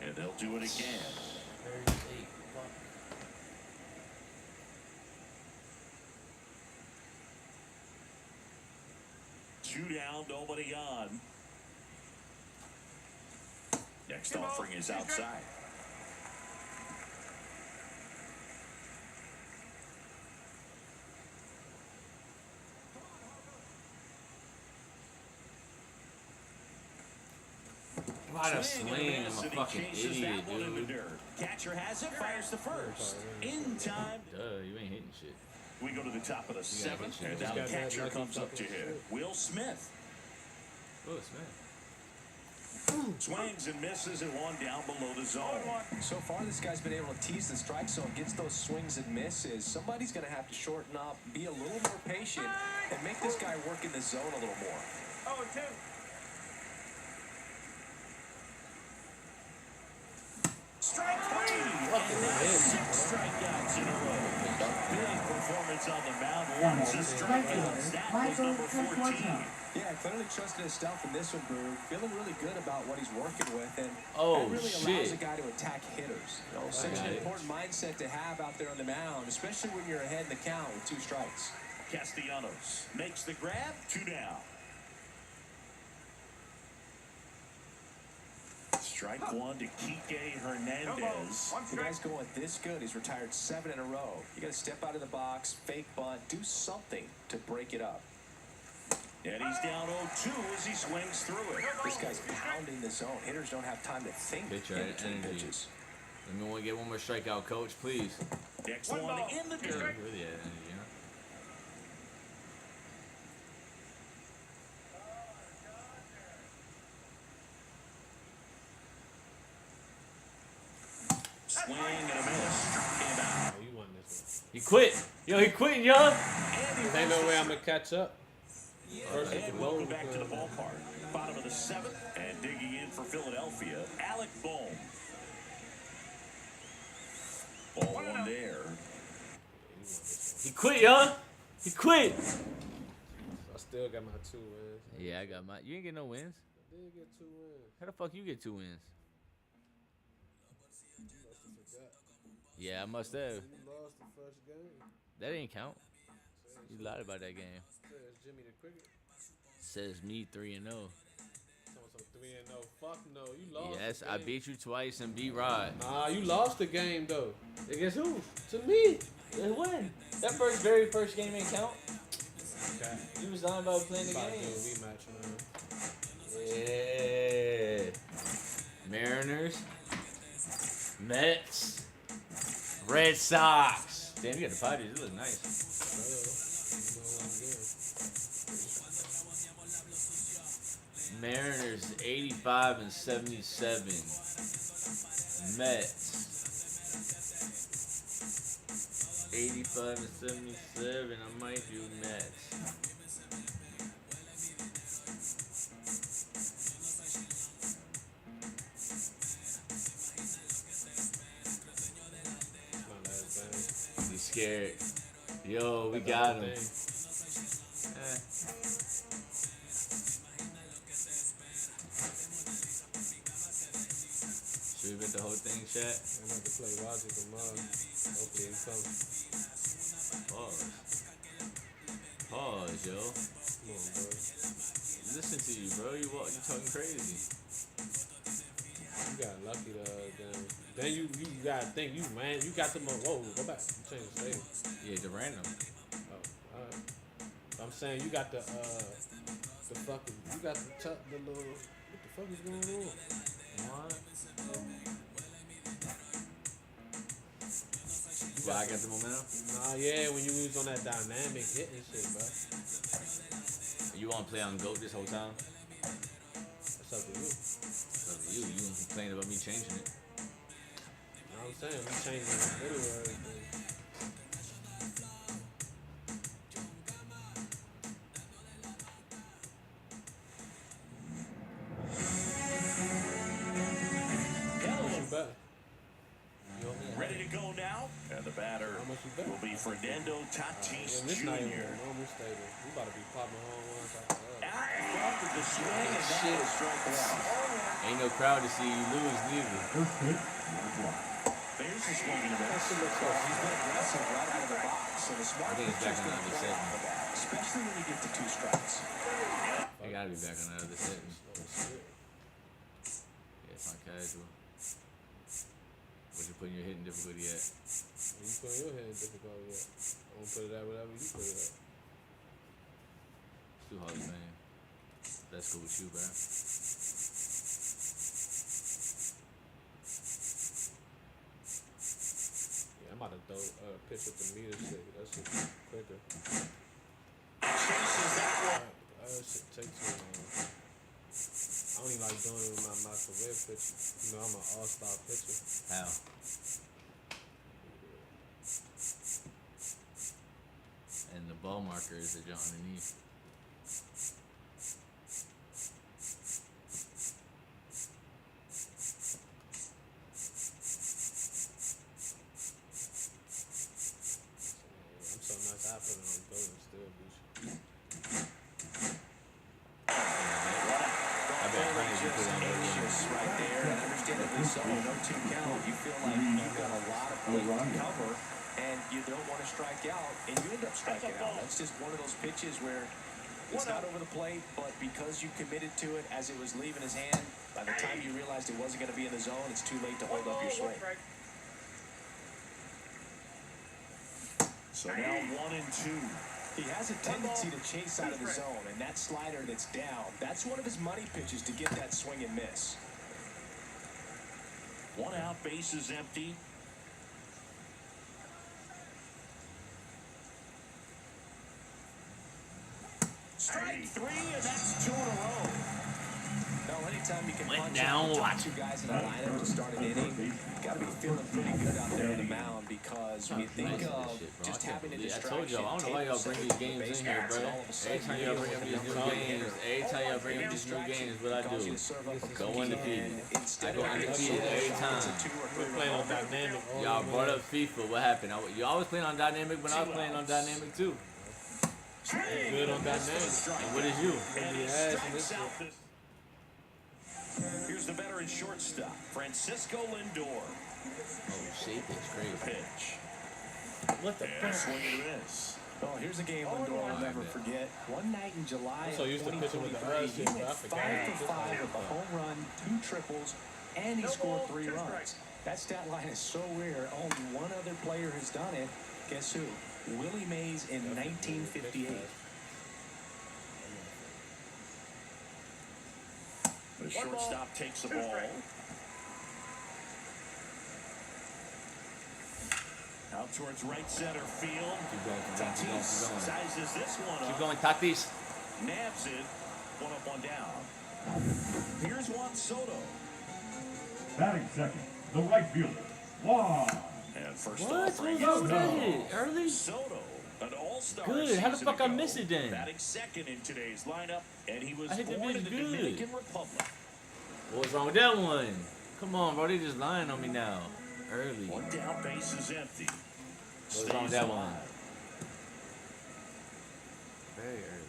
And they'll do it again. Two down, nobody on. Next offering is outside. What a Swing and swing. miss, I'm a and he fucking chases idiot, that one in the dude. dirt. Catcher has it, fires the first. In time. Duh, you ain't hitting shit. We go to the top of the 7th, hit and you. now the This guy's catcher like comes up to fucking hit. shit. Will Smith Oh, Smith. swings and misses and 1 down below the zone. 1-1. So far, this guy's been able to tease the strike zone, gets those swings and misses. Somebody's going to have to shorten up, be a little more patient, and make this guy work in the zone a little more. 0-2. Strike 3! And that's 6 strikeouts in a row. Big performance on the mound. Lots of strikeouts. That was number 14. Yeah, clearly trusted his stuff in this one, Brew. Feeling really good about what he's working with, and Oh, that really allows shit. a guy to attack hitters. You know, such an important mindset to have out there on the mound, especially when you're ahead in the count with 2 strikes. Castellanos makes the grab. 2 down. Strike 1 to Kike Hernandez. 1 The strike. guy's going this good. He's retired 7 in a row. You got to step out of the box, fake bunt, do something to break it up. And he's down 0-2 as he swings through it. This guy's pounding the zone. Hitters don't have time to think Pitch in right, between energy. pitches. Oh, Let me get one more strikeout, coach, please. Next 1 one ball. in the 2 dirt. strikes. Really had energy, you know? Swing and a miss. Struck him out. Oh, you won this He quit. Yo, he quitting, y'all. And he one. Ain't no lost way the I'm gonna catch up. And welcome back to the ballpark. Bottom of the 7th, and digging in for Philadelphia, Alec Bohm. Ball one there. He quit, y'all. He quit. I still got my 2 wins. Yeah, I got my. You ain't get no wins. I did get 2 wins. How the fuck you get 2 wins? Yeah, I must have. You lost the first game. That didn't count. You lied about that game. Says Jimmy the Cricket. Says me 3-0. So 3-0. Fuck no, you lost. Yes, the I game. beat you twice and beat Rod. Nah, you lost the game though. Against who? To me. And when? That very first game didn't count. Okay. You was lying about playing the About to game. do a rematch, man. Yeah. Mariners. Mets. Red Sox. Damn, you got the Padres. It look nice. Mariners 85 and 77. Mets 85 and 77. I might do Mets. You scared? Yo, we got him. Should we bet the whole thing, chat? I'm about to play Logic tomorrow. Hopefully he comes. Pause. Pause, yo. Come on, bro. Listen to you, bro. You talking crazy. You got lucky the other game. Then you gotta think you got the most. Whoa, go back. You changed the stadium. Yeah, the random. Oh, alright. I'm saying you got the fucking the little what the fuck is going on? What? Well, I got the momentum. Nah, yeah, when you was on that dynamic hitting shit, bro. You want to play on GOAT this whole time? That's up to you. It's up to you. You don't complain about me changing it. You know what I'm saying? We changing the video or everything. How much you bet? Ready to go now? And the batter How much you bet? will be Fernando Tatis Yeah, this not even Jr. a normal stadium. We about to be popping home runs after that. After the swing, and that Shit. will strike one. Ain't no crowd to see you lose, neither. There's the swing and a That miss. shit looks so He's been aggressive right out of the box, so the smart I think it's back pitcher's on gonna the play second. off of that, especially when you get to 2 strikes. I gotta be back on the other setting. Oh, shit. Yeah, it's not casual. What you putting your hitting difficulty at? You put your head in difficulty yet. I'm gonna put it at whatever you put it at. It's too hard to man. That's cool with you, bro. Yeah, I'm about to throw pitch with the meter shit. That shit quicker. Chases that one. That shit takes too long. I don't even like doing it with my career pitcher. You know, I'm an all-star pitcher. How? And the ball marker is the jump underneath. I'm so nice. I put it on go and still beat you. I bet Honey you put it on the Anxious right there, and understandably so. No 2 count. You feel like you've got a lot of plate to cover, and you don't want to strike out, and you end up striking out. That's just one of those pitches where it's not over the plate, but because you committed to it as it was leaving his hand, by the time you realized it wasn't going to be in the zone, it's too late to hold up your swing. So now 1 and 2. He has a tendency to chase out of the zone, and that slider that's down, that's one of his money pitches to get that swing and miss. 1 out, bases empty. Strike 3, and that's 2 in a row. No, anytime anytime you can Went punch down, out the top watch. two guys in a lineup to start an inning, you got to be feeling pretty good out there on the mound because when you think of just having a I distraction, told y'all, I don't know why y'all bring these games in here, bro. Every time y'all bring up these new games, what I do? Go undefeated. I go undefeated every time. We're playing on dynamic. Y'all brought up FIFA. What happened? You always playing on dynamic when I was playing on dynamic too. Good on dynamic. And what is you? Here's the veteran shortstop, Francisco Lindor. Oh shit, that's crazy. Pitch. What the And swing and a miss. Well, here's a game Lindor will never forget. One night in July I'm so of used to pitching with the 2023, eyes he shit, but I went forgot 5 how to for 5 with a home run, 2 triples, and he scored 3 runs. That stat line is so rare. Only one other player has done it. Guess who? Willie Mays in 1958. The shortstop takes the ball. Out towards right center field. Keep going. Tatis sizes this one Keep up. going, Tatis. Nabs it. 1 down. Here's Juan Soto. Batting second, the right fielder, Juan. And first What? off, What's wrong with that hit? Early? Soto, an all-star. Good. How the season fuck I ago, miss it then? batting second in today's lineup, and he was I hit the born in bitch the good. Dominican Republic. What's wrong with that one? Come on, bro. They just lying on me now. Early. 1 down, base is empty. What's wrong with that one? Very early.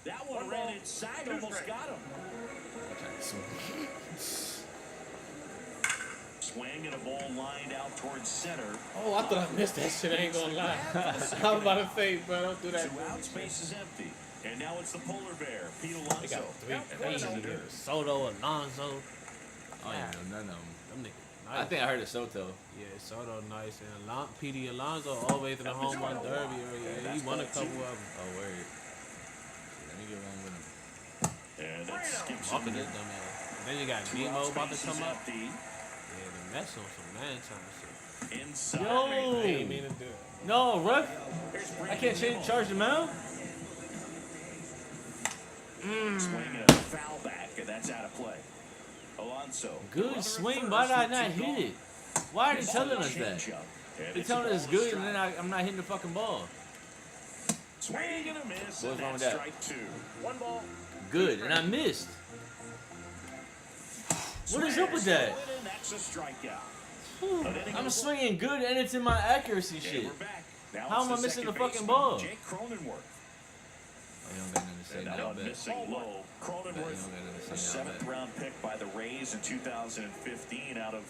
That one ran inside, almost got him. Swing and a ball lined out towards center. Oh, I thought I missed that shit. I ain't gonna lie. I was about to say, bro, don't do that. 2 outs, base is empty. And now it's the polar bear, Pete They got Alonso. 3 crazy hitters. Soto, Alonso. I don't even know none of them. Them niggas I nice. think I heard of Soto. Yeah, Soto nice. And Petey Alonso always in the home run derby area. He won a couple of them. Oh, word. Let me get one with him. And that skips Walking him. this dumb ass. Then you got 2 Nemo outs, about to base come is up. empty. Yeah, the Mets on some man time shit. Inside. Yo! I ain't mean to do it. No, ref. Here's I can't charge the mount. Swing and a foul back, and that's out of play. Alonso. Good swing. Why did I not hit it? Why are they telling us that? They're telling us it's good, and then I'm not hitting the fucking ball. Swing and a miss. What's and wrong with that's that? strike 2. 1 ball. Good, and I missed. What is up with that? And that's a strikeout. I'm swinging good, and it's in my accuracy And shit. we're back. Now How it's am I the missing the second fucking baseman, ball? Jake Cronenworth. You don't got nothing to say And that now, one bet. missing low. Cronenworth, You don't got nothing a to say now, bet. 7th round pick by the Rays in 2015 out of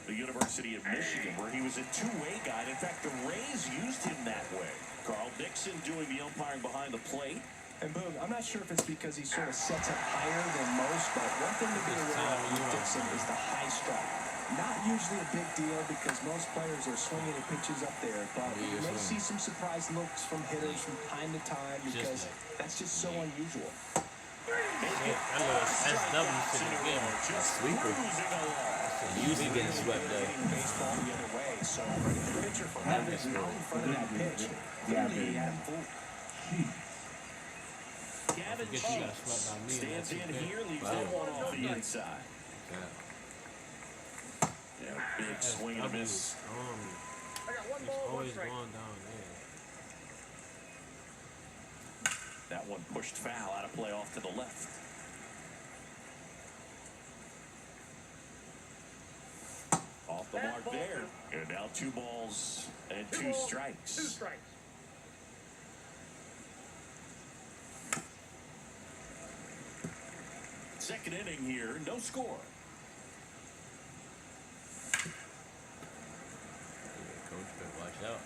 the University of Michigan, where he was a two-way guy. In fact, the Rays used him that way. Carl Dixon doing the umpiring behind the plate. And boom, I'm not sure if it's because he sort of sets up higher than most, but one thing to be aware of with Dixon is the high strike. Not usually a big deal because most players are swinging at pitches up there, but you may see some surprise looks from hitters from time to time because that's just so unusual. That little SW shit again. Sweeper. Usually getting swept though. Baseball the other way, so the pitcher for him is out in front of that pitch. Clearly he had him fooled. Gavin Forget you got swept by me. stands in That's here, leaves that one off the inside. Yeah, big swing and a miss. I got 1 It's ball, 1 always strike. going down there. That one pushed foul out of play off to the left. Off the mark there. And now 2 balls and 2 strikes. 2 strikes. Second inning here, no score. Coach, better watch out.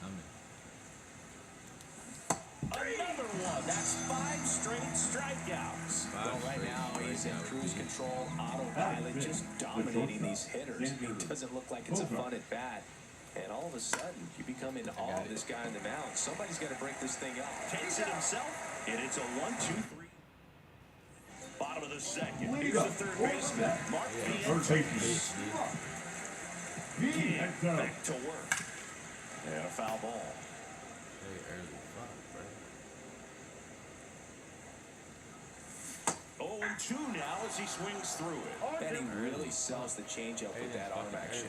Coming. Another one. That's 5 straight strikeouts. Well, right now he's in cruise control, autopilot, just dominating these hitters. I mean, it doesn't look like it's a fun at bat. And all of a sudden, you become in awe of this guy in the mound. Somebody's got to break this thing up. Takes it himself, and it's a 1-2-3. Bottom of the second. Here's the third baseman, Mark Third Vienna. Back to work. And a foul ball. Very early. Fuck, bro. 2 now as he swings through it. Benny really sells the changeup with that arm action.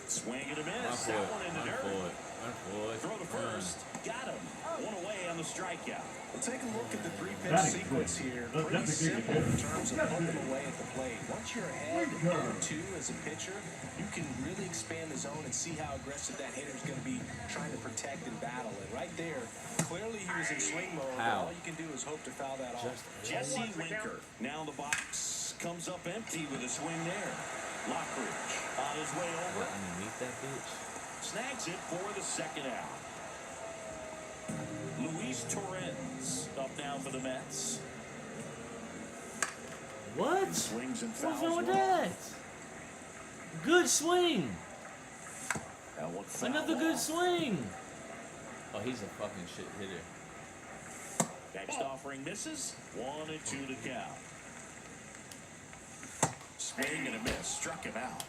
Swing and a Run miss. for That it. one in the Run dirt. for it. Run for it. Throw to first. Got him. 1 away on the strikeout. Well, take a look at the three-pitch Batting sequence fifth. here. The Pretty designated simple in hitter. terms of poking away at the plate. Once you're ahead 0-2 as a pitcher, you can really expand the zone and see how aggressive that hitter's going to be trying to protect and battle. And right there, clearly he was in swing mode. But How? all you can do is hope to foul that off. Jesse Winker now in the box. Comes up empty with a swing there. Lockridge on his way over. Underneath that bitch. Snags it for the second out. Luis Torrens up now for the Mets. What? Swings and What's fouls. wrong with one. that? Good swing. That one foul Another good off. swing. Oh, he's a fucking shit hitter. Next offering misses. 1-2 to count. Swing and a miss. Struck him out.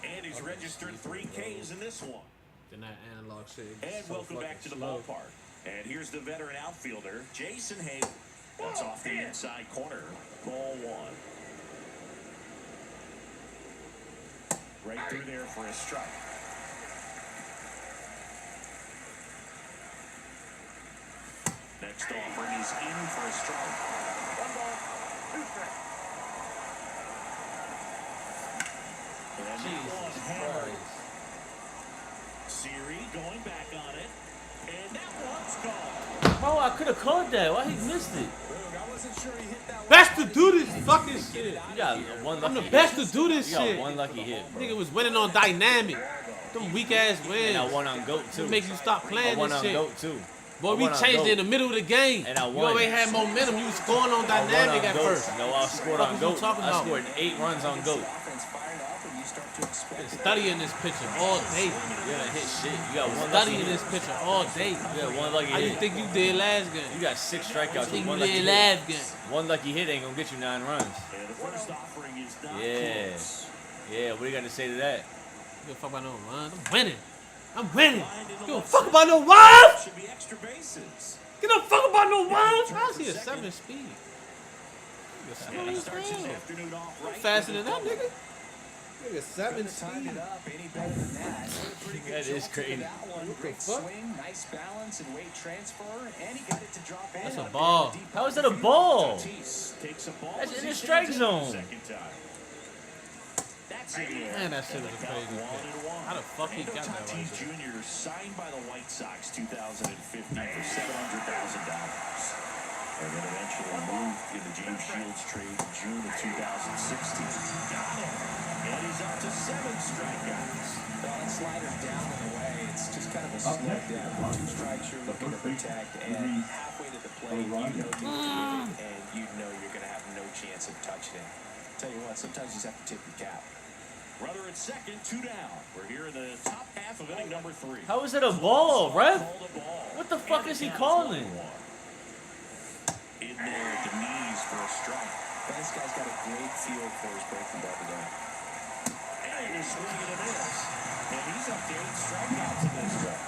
And he's registered 3 Ks in this one. Then that analog shit. And so welcome back to the fucking slow. ballpark. And here's the veteran outfielder, Jason Hay. That's off the inside corner. Ball 1. Right through there for a strike. Next offering is in for a strike. 1 ball, 2 strikes. And that one hammered. Siri going back on it. And that one's gone. Oh, I could have caught that. Why he missed it? I wasn't sure he hit that Best to do this fucking shit. You got one I'm lucky the best to do this You got shit. one lucky hit, bro. Nigga was winning on dynamic. Them weak ass wins. And I won on GOAT, too. What make you stop I playing won this on shit? GOAT, too. Boy, I we won on changed GOAT. it in the middle of the game. And I You won. already had momentum. You was scoring on I won dynamic on at GOAT. first. No, I scored What on was you GOAT. talking I about? scored 8 runs on GOAT. offense fired up and you start to expect it. Studying this pitcher all day. You haven't hit shit. You got one lucky Studying hit. this pitcher all day. You got one lucky How you hit. think you did last game? You got 6 strikeouts think with you one lucky did hit. last game? One lucky hit ain't gonna get you 9 runs. And the first offering is not Yeah. close. Yeah, what do you got to say to that? Give a fuck about no runs. I'm winning. I'm winning. Give a fuck about no runs. Should be extra bases. Give a fuck about no runs. I see a 7 speed. And he starts his afternoon off right Faster with than a that, double. nigga. Nigga, 7 Couldn't have timed speed. it up any better than that. Did a pretty good That is job crazy. with that one. What the Great fuck? swing, nice balance and weight transfer, and he got it to drop in. That's a out there ball. in the deep How is right that a field. ball? Tatis takes a ball. That's as in he the strike stands in the zone. second time. That's in there. Man, that shit And was the a count crazy 1-1. How the fuck he Fernando got that right Tatis there? Jr. signed by the White Sox 2015 for $700,000. And then eventually moved in the James Shields trade in June of 2016. Got him. And he's up to 7 strikeouts. Well, that slider's down in the way. It's just kind of a slow down. 2 strikes you're looking to protect, and halfway to the plate, you know things are moving, and you know you're going to have no chance of touching it. Tell you what, sometimes you just have to tip your cap. Runner at second, 2 down. We're here in the top half of inning number 3. How is it a ball, ref? Called a ball. What the fuck And is he the count calling? 1-1. In there at the knees for a strike. This guy's got a great feel for his breaking ball today. And he's swinging and a miss. And he's up to 8 strikeouts in this one.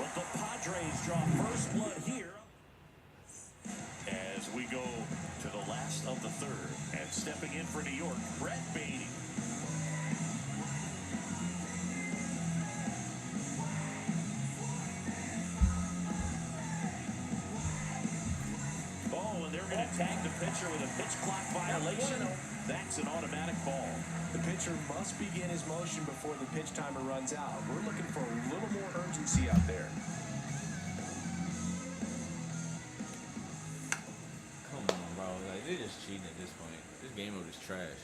But the Padres draw first blood here as we go to the last of the 3rd. And stepping in for New York, Brett Beatty. Oh, and they're going to tag the pitcher with a pitch clock violation. That's an automatic ball. The pitcher must begin his motion before the pitch timer runs out. We're looking for a little more urgency out there. Come on, bro. Like, they're just cheating at this point. This game mode is trash.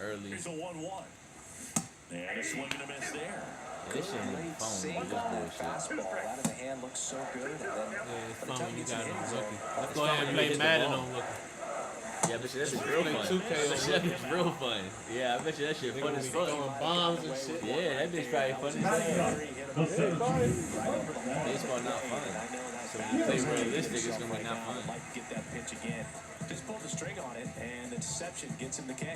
Early. Here's a 1-1. And a swing and a miss there. Yeah, this shit ain't even Late phone. save This on that bullshit. fastball. Out of the hand looks so good. And then Yeah, it's by the fun time when you he gets got it in on his rookie. zone, Let's It's go fun ahead when and you play hit the Madden ball. on rookie. Yeah, I bet you that shit's real Play fun. 2K I bet you that on bitch real fun. Yeah, I bet you that shit fun as fuck. Throwing bombs and shit. Yeah, that bitch probably fun as hell. Baseball not fun. So when you play realistic, it's gonna be not fun. Like to get that pitch again. Just pulled the string on it, and the deception gets him the K.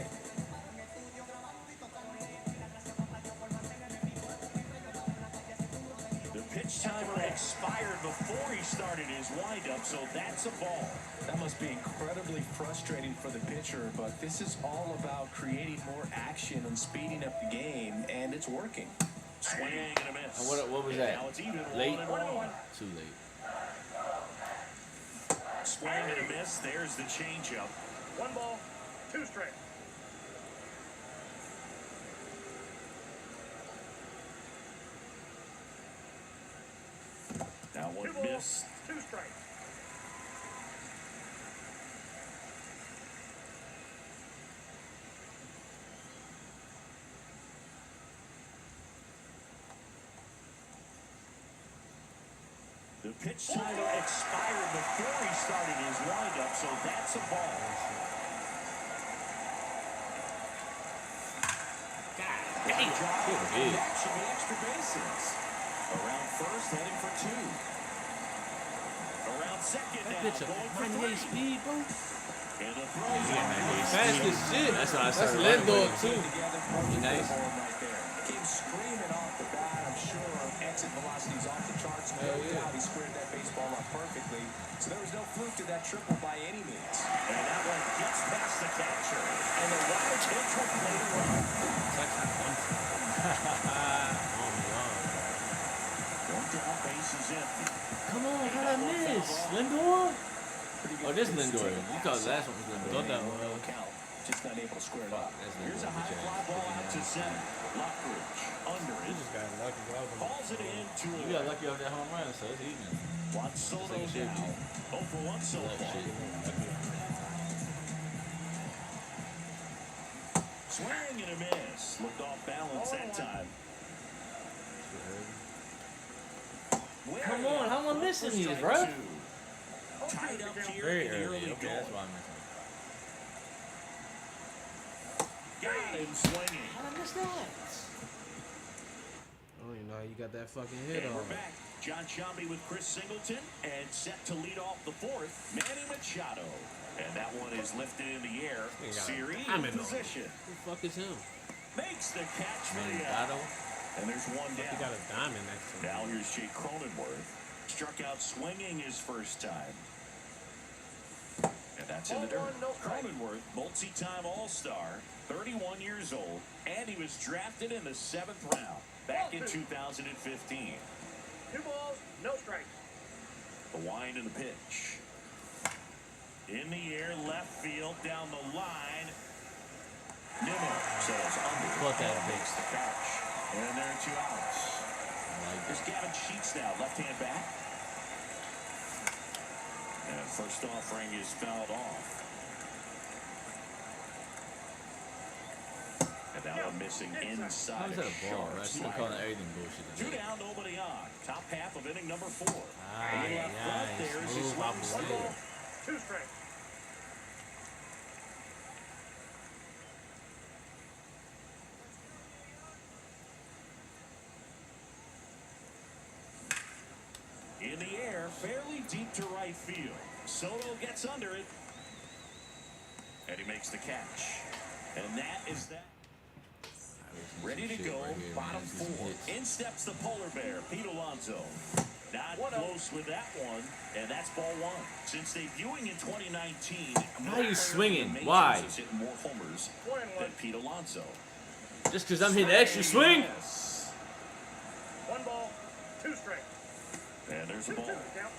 The pitch pitch timer expired before he started his windup, so that's a ball. That must be incredibly frustrating for the pitcher, but this is all about creating more action and speeding up the game, and it's working. Swing and a miss. And what was And that? now it's even Late? 1-1. Too late. Swing and a miss. There's the changeup. 1 ball, 2 strikes. That 2 one balls, missed. 2 strikes. The pitch timer expired before he started his windup, so that's a ball. Damn. That should be extra bases. Around first, heading for 2. Around second That now, bitch going for at 98 3. speed, bro. And the throw's Yeah, on. man, Fast as shit. That's what I That's started Lindor, running too. You nice? Right there. Came screaming off the bat, I'm sure. Exit velocity's off the charts. No Hell yeah. doubt he squared that baseball up perfectly. So there was no fluke to that triple by any means. And that one gets past the catcher. And the wide pitch will play the run. One down, base is empty. Come on, how'd I miss? Lindor? Pretty Oh, this Lindor. You thought the last one was Lindor. Thought that was. No count. Just not able to square it up. That's Here's a Lindor. high fly ball out to center. Lockridge under You it. just got lucky. Calls it in to You got lucky off that home run, so it's even. Juan Soto Like shit, now. 0 for 1 so Like far. shit. Swing and a miss. Looked off balance that time. Come on, how am I missing these, Strike bro? 2. Tied up here Very in the early. early Okay, that's going. why I'm missing. Got him swinging. How'd I miss that? I don't even know how you got that fucking hit And we're on. back. John Sciambi with Chris Singleton, and set to lead off the 4th, Manny Machado. And that one is lifted in the air. He got a Siri in diamond on position. Who the fuck is him? Makes the catch for Man, the out. Otto. And there's one He down. got a diamond next to Now him. here's Jake Cronenworth. Struck out swinging his first time. And that's in the dirt. Cronenworth, multi-time All-Star, 31 years old, and he was drafted in the 7th round back in 2015. 2 balls, no strikes. The wind and the pitch. In the air, left field, down the line. Nimmo says under. Caught that and big. makes the catch. And there are 2 outs. I like There's it. Gavin Sheets now, left-hand back. And first offering is fouled off. And that one missing inside. How's that a ball, sharp right? You've been slider. calling everything bullshit. 2 down, nobody on. Top half of inning number 4. Aye, And left front aye, there is smooth his off left the side. wheel. 2 strikes. In the air, fairly deep to right field. Soto gets under it. And he makes the catch. And that is that. Ready to go, bottom 4. In steps the polar bear, Pete Alonso. Not close with that one, and that's ball 1. Since debuting in 2019, Why are you swinging? Majors Why? has hit more homers 1-1. than Pete Alonso. Just because I'm hitting extra swing? Yes. 1 ball, 2 strikes. And there's a 2-2 ball. count.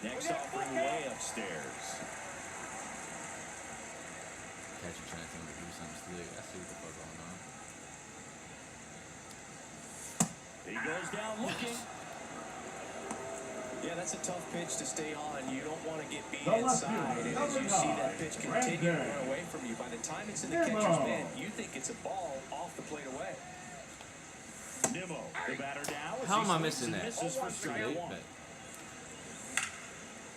Next offering way upstairs. Catch you trying to tell me to do something slick. I see what the fuck going on. He goes down looking. Yeah, that's a tough pitch to stay on. You don't want to get beat The left inside. field, And as you number see 9, that pitch right continue to there. run away from you, by the time it's in the Nimmo. catcher's mitt, you think it's a ball off the plate away. Nimmo, the batter now. as How he am I swings missing and that? misses for Too strike late, 1. but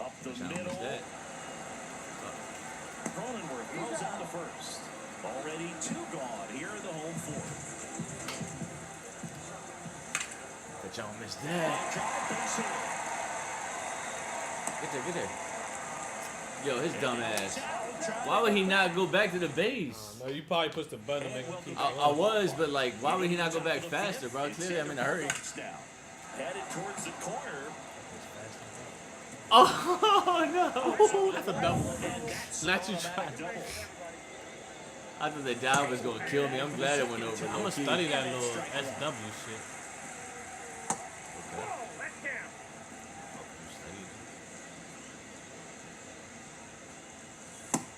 Up the wish I middle. missed that. Cronenworth goes on to first. Already 2 gone here in the home 4th. But y'all missed that. Drive base hit. Get there, get there. Yo, his dumb ass. Why would he not go back to the base? No, you probably pushed the button to make him keep I going. was, but like, why would he not go back faster, bro? Clearly, I'm in a hurry. Headed towards the corner. Oh no! That's a double. Not you try. I thought the dive was gonna kill me. I'm glad it went over. I'm gonna study that little SW shit.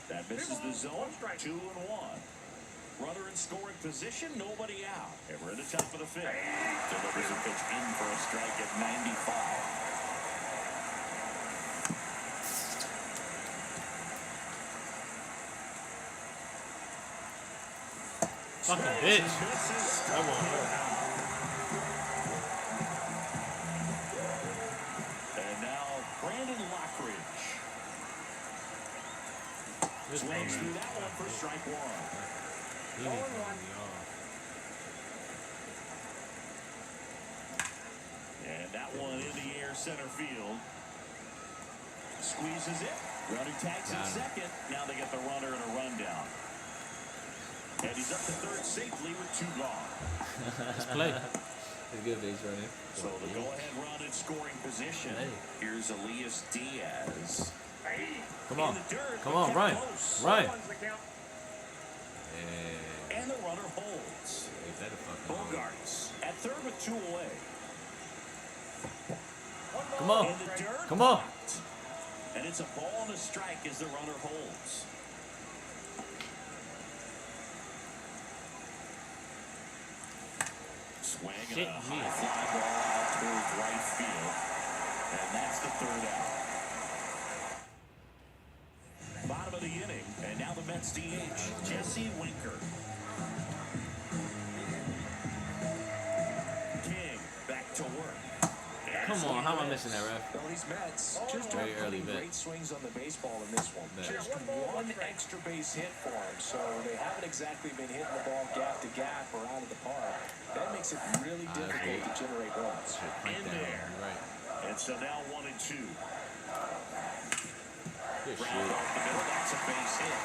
That misses the zone. 2-1. Runner in scoring position, nobody out. And we're in the top of the fifth. Delivers a pitch in for a strike at 95. Fucking bitch. That won't hurt. And now Brandon Lockridge. This Swings one, through that one for strike one. he needs to be off. And that one in the air center field. Squeezes it. Runner tags at second. Now they get the runner and a rundown. And he's up to third safely with 2 gone. Let's play. It's good base running. So the go-ahead run in scoring position. Here's Elias Diaz. Come on. In the dirt, Come but on, kept Ryan. close. Ryan. And the runner holds. He better fucking hold. Bogarts at third with 2 away. Come on. In the dirt. Come on. And it's a ball and a strike as the runner holds. Swing and a high fly ball out towards right field. And that's the third out. Bottom of the inning. And now the Mets DH, Jesse Winker. King back to work. Come on, how am I missing that, ref? Well, these Mets just Very aren't early putting bet. great swings on the baseball in this one. Bet. Just one extra base hit for them, so they haven't exactly been hitting the ball gap to gap or out of the park. That makes it really difficult to generate runs. In there. You're right. And so now 1 and 2. Good Brown shit. off the middle, that's a base hit.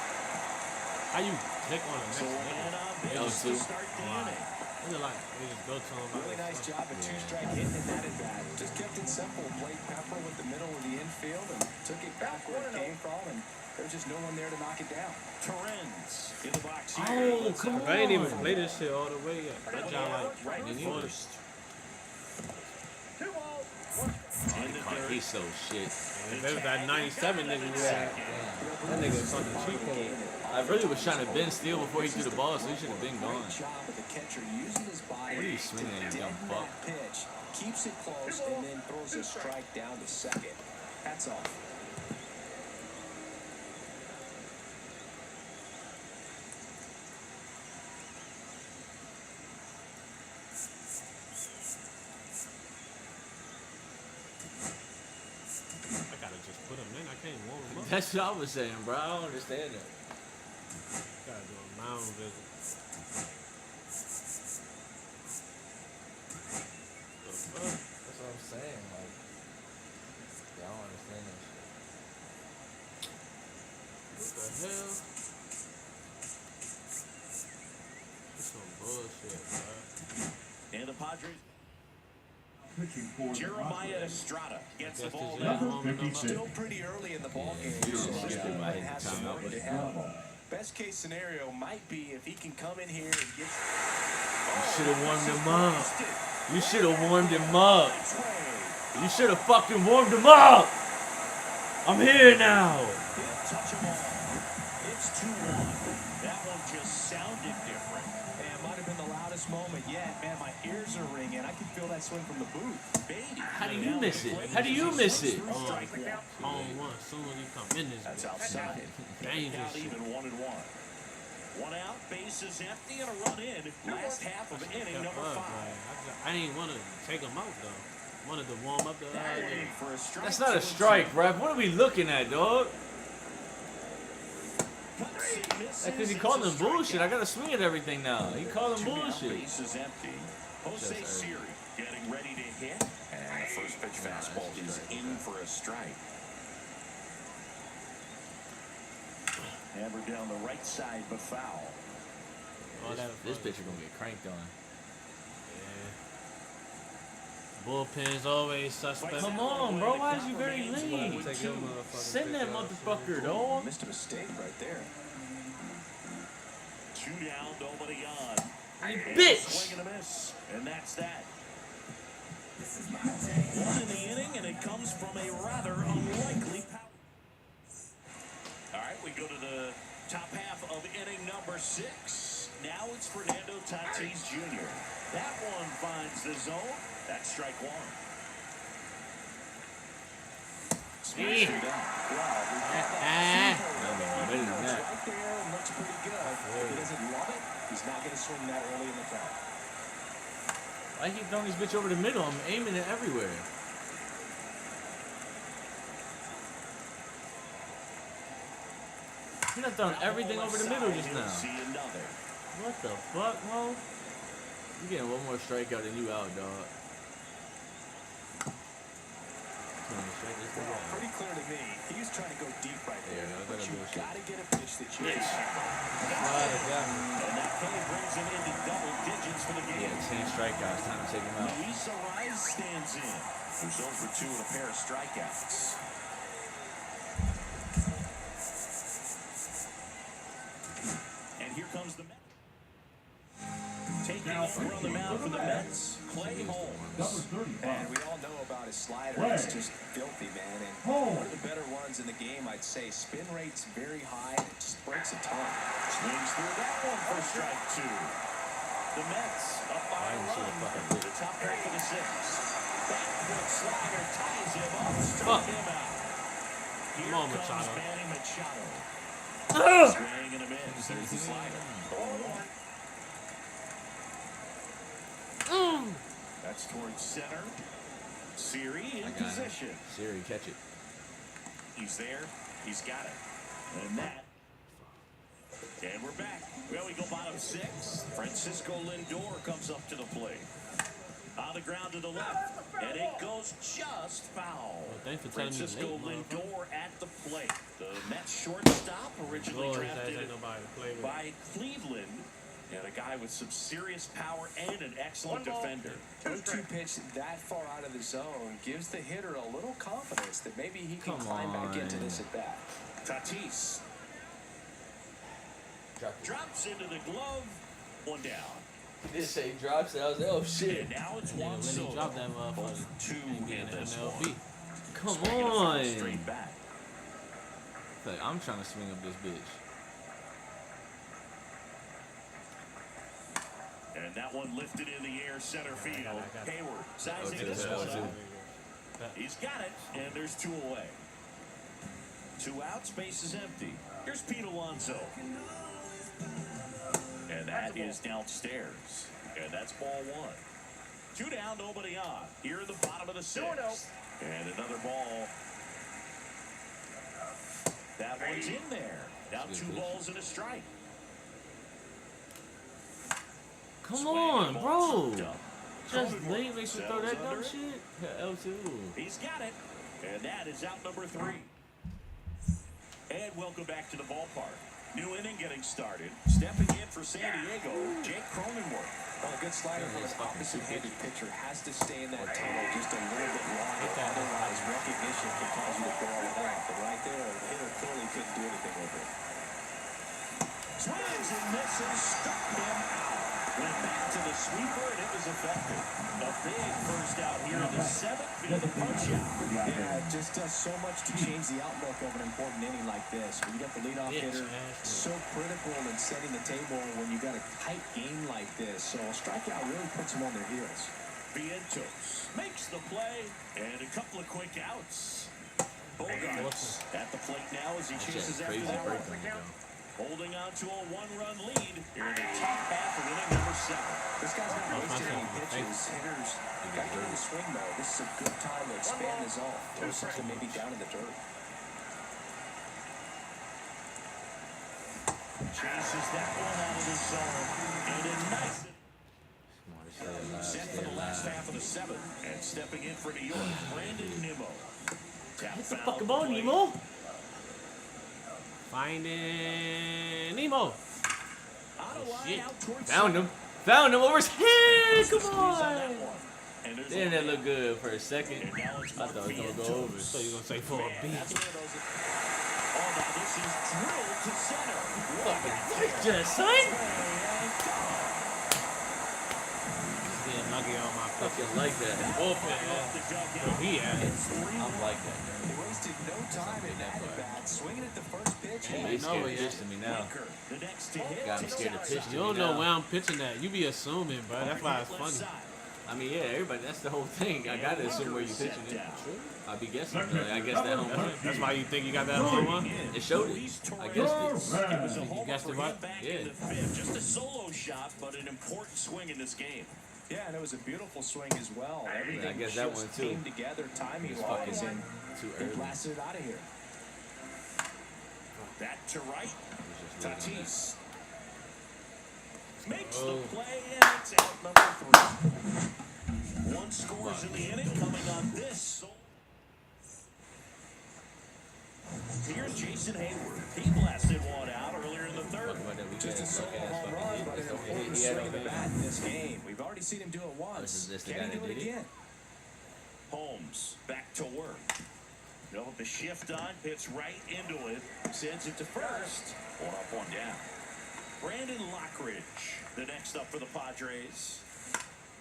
How you click on the next So a nigga? man on That was base two. to start the inning. They just go to him. Really nice job at 2-strike hitting in that at bat. Just kept it simple. Played Pepper with the middle of the infield and took it back where it came from, and there's just no one there to knock it down. Torrens in the box here. Oh, come on. I ain't even play this shit all the way yet. That y'all like Right Me first. 2 balls, 1 In the dirt. He's so shit. if it was that 97 nigga we had, that nigga was fucking cheap on it. I really was trying to bend steal before he threw the ball, so he should have been gone. Great job of the catcher using his body. What are you swinging at, you dumb to fuck? that pitch, keeps it close, and then throws a strike down to second. That's all. I gotta just put him in. I can't warm him up. That's what I was saying, bro. I don't understand that. Gotta do a mound visit. The fuck? That's what I'm saying. Like, I don't understand that shit. What the hell? That's some bullshit, bro. And the Padres. Pitching for the Jeremiah Padres. Estrada gets the Guess ball this down. is warming him up. Still pretty early in the ball game. you so don't this get one it. I hit has the some timeout, work but to it's have. Best case scenario might be if he can come in here and get. You should have warmed him up. You should have warmed him up. You should have fucking warmed him up. I'm here now. Didn't touch him all. It's 2-1. That one just sounded different. Man, might have been the loudest moment yet. Man, my ears are ringing. I can feel that swing from the booth. Beatty. How do you miss it? How do you miss it? Strike one. Home run. As soon as he come in this That's bitch. outside. Dangerous Out shit. even 1-1. 1 out, bases empty, and a run in. Last half of inning Step number up, 5. like, I ain't want to take him out, though. Wanted to warm up the other Waiting day. for a strike. That's not a strike, ref. What are we looking at, dog? That's because he called him bullshit. I gotta swing at everything now. He called him bullshit. Bases empty. Jose Just Siri getting ready to hit. And the first pitch fastball is in for a strike. Hammered down the right side, but foul. This pitcher gonna get cranked on. Yeah. Bullpen's always suspect. Come on, bro. Why is you very lean? Take your motherfucking Send that pitch off. motherfucker, dog. Missed a mistake right there. 2 down, nobody on. Bitch. Swing and a miss, and that's that. One in the inning, and it comes from a rather unlikely power. All right, we go to the top half of inning number 6. Now it's Fernando Tatis Jr. That one finds the zone. That's strike 1. Smashed it down. Wow, we got that. Better than that. Right there, looks pretty good. If he doesn't love it, he's not going to swing that early in the count. Why keep throwing this bitch over the middle? I'm aiming it everywhere. He done throwing everything over the middle just now. See another. What the fuck, Mo? You getting one more strikeout than you out, dog. Pretty clear to me. He was trying to go deep right there. Yeah, but you got to get a pitch that you And that play brings him into double digits for the game. Yeah, 10 strikeouts. Time to take him out. Luis Ariz stands in. Who's 0 for 2 with a pair of strikeouts. And here comes the Mets. Taking over on the mound for the Mets, Clay Holmes. Number 35. And we all know about his slider. Right. It's just filthy, man. And Oh. one of the better ones in the game, I'd say. Spin rate's very high. It just breaks a ton. Swings through that one for strike 2. The Mets up by a run. The top half of the 6th. Backfoot slider ties him up, struck him out. Here Come on, comes Machado. Manny Machado. Swing and a miss. There's the slider. 0-1. That's towards center. Siri in I got position. it. Siri, catch it. He's there. He's got it. And that. And we're back. Well, we go bottom 6. Francisco Lindor comes up to the plate. On the ground to the left. And it goes just foul. Well, thanks for telling me Francisco late, Lindor at the plate. The Mets shortstop, originally Lord, his ass drafted ain't nobody to play with. by Cleveland. And a guy with some serious power and an excellent defender. 2 pitch that far out of the zone gives the hitter a little confidence that maybe he can Come climb back into on. this at bat. Tatis drops into the glove. 1 down. He just say drops it. I was like, oh shit. And now it's Yeah, Juan when he Soto. dropped that motherfucker, Both 2 he be in in the this MLB. one. Come Swinging a foul on. straight back. Like, I'm trying to swing up this bitch. And that one lifted in the air, center field. I got it. Hayward sizing Okay, this that one was up. it. He's got it, and there's 2 away. 2 out, space is empty. Here's Pete Alonso. And that is downstairs. And that's ball 1. 2 down, nobody on. Here in the bottom of the 6th. And another ball. That one's in there. Now 2 balls and a strike. Come Swing on, and a bro. ball chopped up. Just Cronenworth late makes you throw settles that dumb under it. shit. Yeah, L2. He's got it. And that is out number 3. And welcome back to the ballpark. New inning getting started. Stepping in for San Diego, Jake Cronenworth. Well, a good slider from an opposite-handed pitcher has to stay in that tunnel just a little bit longer. Otherwise, recognition can cause you to barrel it out. But right there, the hitter clearly couldn't do anything with it. Swings and misses, struck him out. Went back to the sweeper, and it was effective. A big first out here in the 7th via the punch-out. Yeah, it just does so much to change the outlook of an important inning like this. When you got the leadoff hitter, so critical in setting the table when you got a tight game like this. So a strikeout really puts them on their heels. Vientos makes the play, and a couple of quick outs. Bogarts at the plate now as he chases after Crazy that break one. on the go. Holding on to a 1-run lead here in the top half of inning number 7. This guy's not wasting any pitches. Hitters got to get in the swing mode. This is a good time to expand the zone. Throw something maybe down in the dirt. Chases that one out of the zone. And a nice set for the last half of the 7th. And stepping in for New York, Brandon Nimmo. Tap Hit the foul fucking ball, play. Nemo. Finding Nemo. Shit. Found him. Found him over his head. Come on. Didn't that look good for a second? I thought it was going to go over. So you're going to say for a beat. This is drilled to center. Just son. Yeah, nugget on my Fucking like that. bullpen. He had it. I'm like that. He wasted no time in that at bat, swinging at the first pitch. He's know scared it to pitch to me now. The next to hit. Got him scared to pitch to You me don't know now. where I'm pitching at. You be assuming, bro. That's why it's funny. I mean, yeah, everybody. That's the whole thing. I gotta assume where you pitching it. I'll be guessing. Like, I guess that home run. That's why you think you got that home run? It showed it. I guessed it. It was a homer guessed it for him right? back Yeah. in the fifth. Just a solo shot, but an important swing in this game. Yeah, and it was a beautiful swing as well. Everything I guess that just one, too. came together timing It's wise, fucking and too he early. blasted it out of here. Back to right. Tatis makes Oh. the play, and it's out number 3. One scores in the inning, coming on this. Here's Jason Hayward. He blasted one out earlier in the third. Just a solo home run, but an important swing of the bat in this game. We've already seen him do it once. is this the Can guy he do that it did it? again? Holmes back to work. They'll have the shift on, hits right into it, sends it to first. One up, one down. Brandon Lockridge, the next up for the Padres.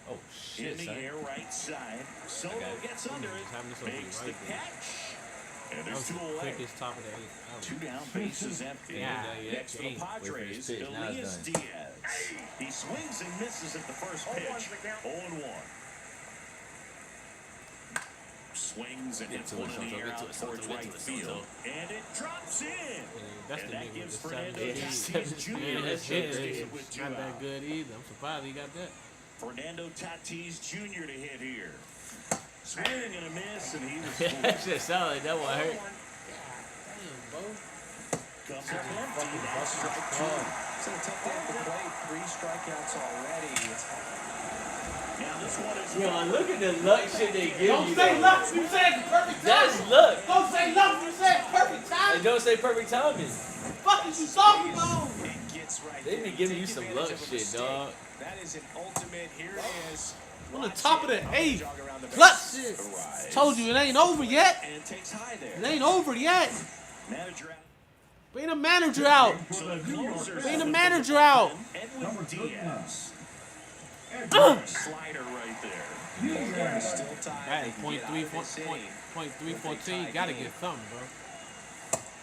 Oh, In shit, the son. air, right side. Soto gets under it, Having this open makes the right there. catch. And That there's was 2 the away. quickest top of the 8th. 2 down, bases empty. Yeah, Next for the game. Padres, Wait for his pitch. Now it's Elias done. Diaz. He swings and misses at the first pitch. 0-1. Swings and hits to one it, in the Soto, air get to out it, Soto, towards get right to it, field. Soto. And it drops in. That's And the that nigga gives with the Fernando 7 Tatis Jr. Yeah, a his chance hit to is hit with 2 not that out. good either. I'm surprised he got that. Fernando Tatis Jr. to hit here. Swing and a miss, and he was That shit sounded like that one hurt. Damn, bro. comes up empty. That's strike 2. It's a tough day at the plate. 3 strikeouts already. Now this one is Look at the luck shit they give Don't you. say though. luck, you said the perfect That's timing. luck. Don't say luck, you said perfect They timing. don't say perfect timing. Fuck is you talking about? It gets right They there. be giving Take you some advantage luck of a shit, mistake. dog. That is an ultimate. Here it is. On the Watch top of it. the 8th. Jog around the Clutch base. shit. Arrives Told you it ain't over yet. and takes high there. It ain't over yet. Manager out. Bring the manager out. So the closer. Bring the manager out. Edwin Diaz. Slider right there. There's still time. That They is can get out of this inning. point 314. Gotta get something, bro.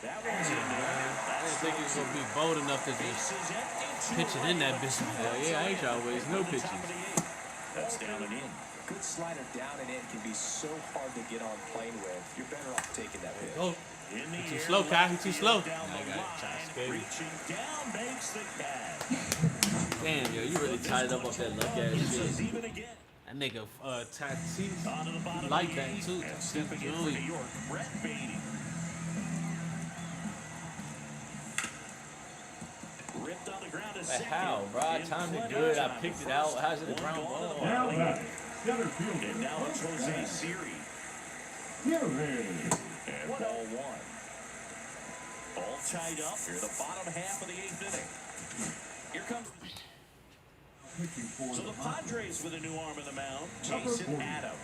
That one's in there. I That's didn't think he was gonna be bold enough to just bases empty. 2 pitch it in that away. bitch. Hell yeah, I ain't trying to waste no Top pitches. of the 8th. That's down and in. Good slider down and in can be so hard to get on plane with. You're better off taking that pitch. Go. In the Too air, slow, Kazi, left too field slow. down I the got it. line, Baby. reaching down makes the catch. Damn, yo, you really tied up off that luck ass Gets us shit. even again. That nigga Tatis. Onto the bottom Like of the that, 8th, too. and stepping in for New York, Brett Beatty. Ripped on the ground to But second. how, bro? I In timed it plenty good. of I time picked at it out. first. How's it a One ground gone to ball? the Now bottom. back, center fielder. And now it's Jose Siri. Gillies. And ball 1. All tied up here, the bottom half of the 8th inning. Here comes. Pitching for So the the Padres with a new arm in the mound, Jason Adam.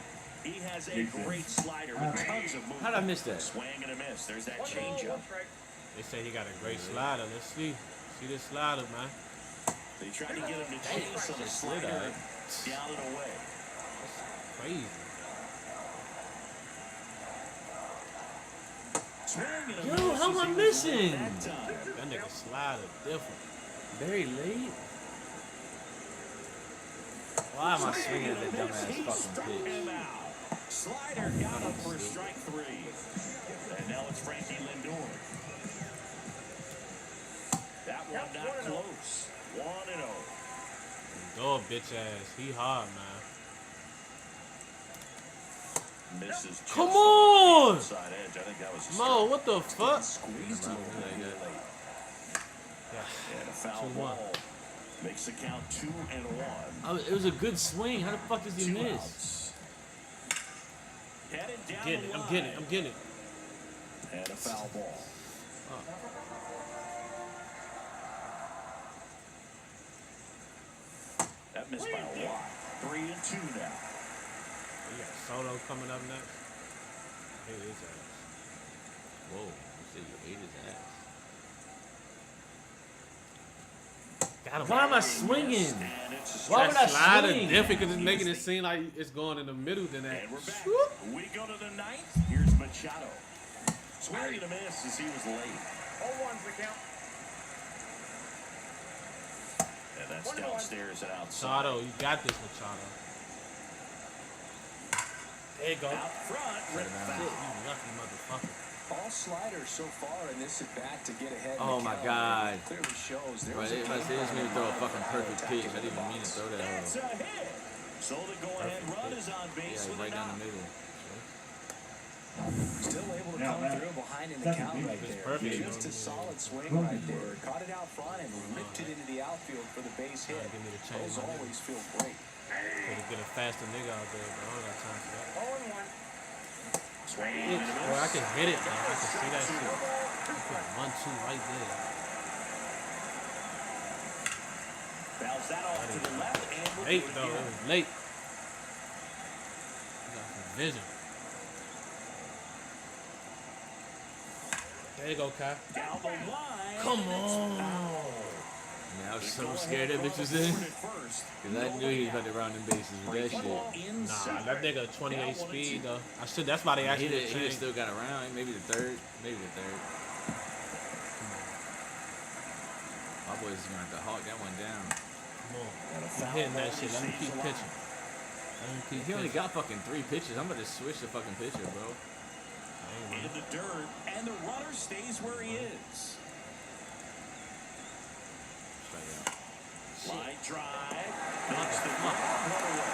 He has a great slider with tons of movement. How'd I miss that? Swing and a miss. There's that changeup. They say he got a great slider. Let's see. See this slider, man. They tried to get him to chase on the slid slider, out. down and away. Crazy. Swing and a Yo, miss how as am I he was missing? that time. That nigga slider different. Very late. Why am I swinging at that dumbass He fucking struck pitch? him out. Slider got him for strike 3. And now it's Frankie Lindor. That one not close. 1-0. Dog bitch ass. He hard, man. Misses just Come on on! the outside edge. I think that was a Mo, what the fuck? Squeezed a little bit late. And a foul 2-1. ball. Makes the count 2-1. It was a good swing. How the fuck does he 2 miss? outs. Headed down Getting it. the I'm getting it. line. I'm getting it. And a foul ball. That missed by a lot. 3-2 now. We got Soto coming up next. I hate his ass. Whoa, you say you ate his ass. Got him. Why am I swinging? And it's a Why would I That slider swing? different because it's making it seem like it's going in the middle than that. And we're back. We go to the ninth. Here's Machado. Swinging and a miss as he was late. 0-1's the count. And that's downstairs and outside. Machado, you got this, Machado. There you go. Out front, Rick Shit, foul. you lucky motherfucker. All sliders so far in this at bat to get ahead. Oh my God. Clearly shows there Bro, was they a just need to throw a fucking perfect pitch. I didn't even mean to throw that That's hole. a hit. So the go-ahead run is on base Yeah, with right a down knock. the middle. still able to Now, come Matt. through behind in the Second count base. right It's there. perfect. Just a solid swing right there. Caught it out front and ripped it into the outfield for the base hit. Give me the change, Those my nigga. always feel great. Could get a faster nigga out there, but I don't got time for that. 0-1. Swinging and a Boy, I miss. can hit it, man. I can see that shit. I put 1-2 right there. Fouls that off to the left and we'll Late do it though, it again. was late. You got some vision. There you go, Kai. Down the line. Come and it's on. foul. Man, I was The so go-ahead scared that run bitch was was in. scored at first. Because I knew he was about to round them bases with that shit. Nah, that nigga 28 speed though. I should. That's why they He actually did, he changed. still got around. Maybe the third. Maybe the third. My boys is going to have to hawk that one down. Come on, keep hitting that shit. Let me keep pitching. Let me keep He only pitching. got fucking 3 pitches. I'm about to switch the fucking pitcher, bro. In the dirt, and the runner stays where he is. Straight out. Line drive. Makes the run away.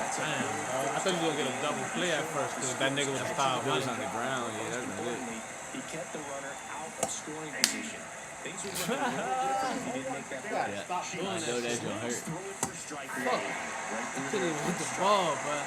That's a Damn, good bro. I thought you was gonna get a double play at first because that nigga was a style If it was running. on the ground, yeah, that's been lit. Importantly, he kept the runner out of scoring position. Things would look a little different if he didn't make that play. Yeah. Stop doing I that. know that's gonna hurt. Throw it for strike Fuck. one. Right through Couldn't even hit the strike. ball, bro.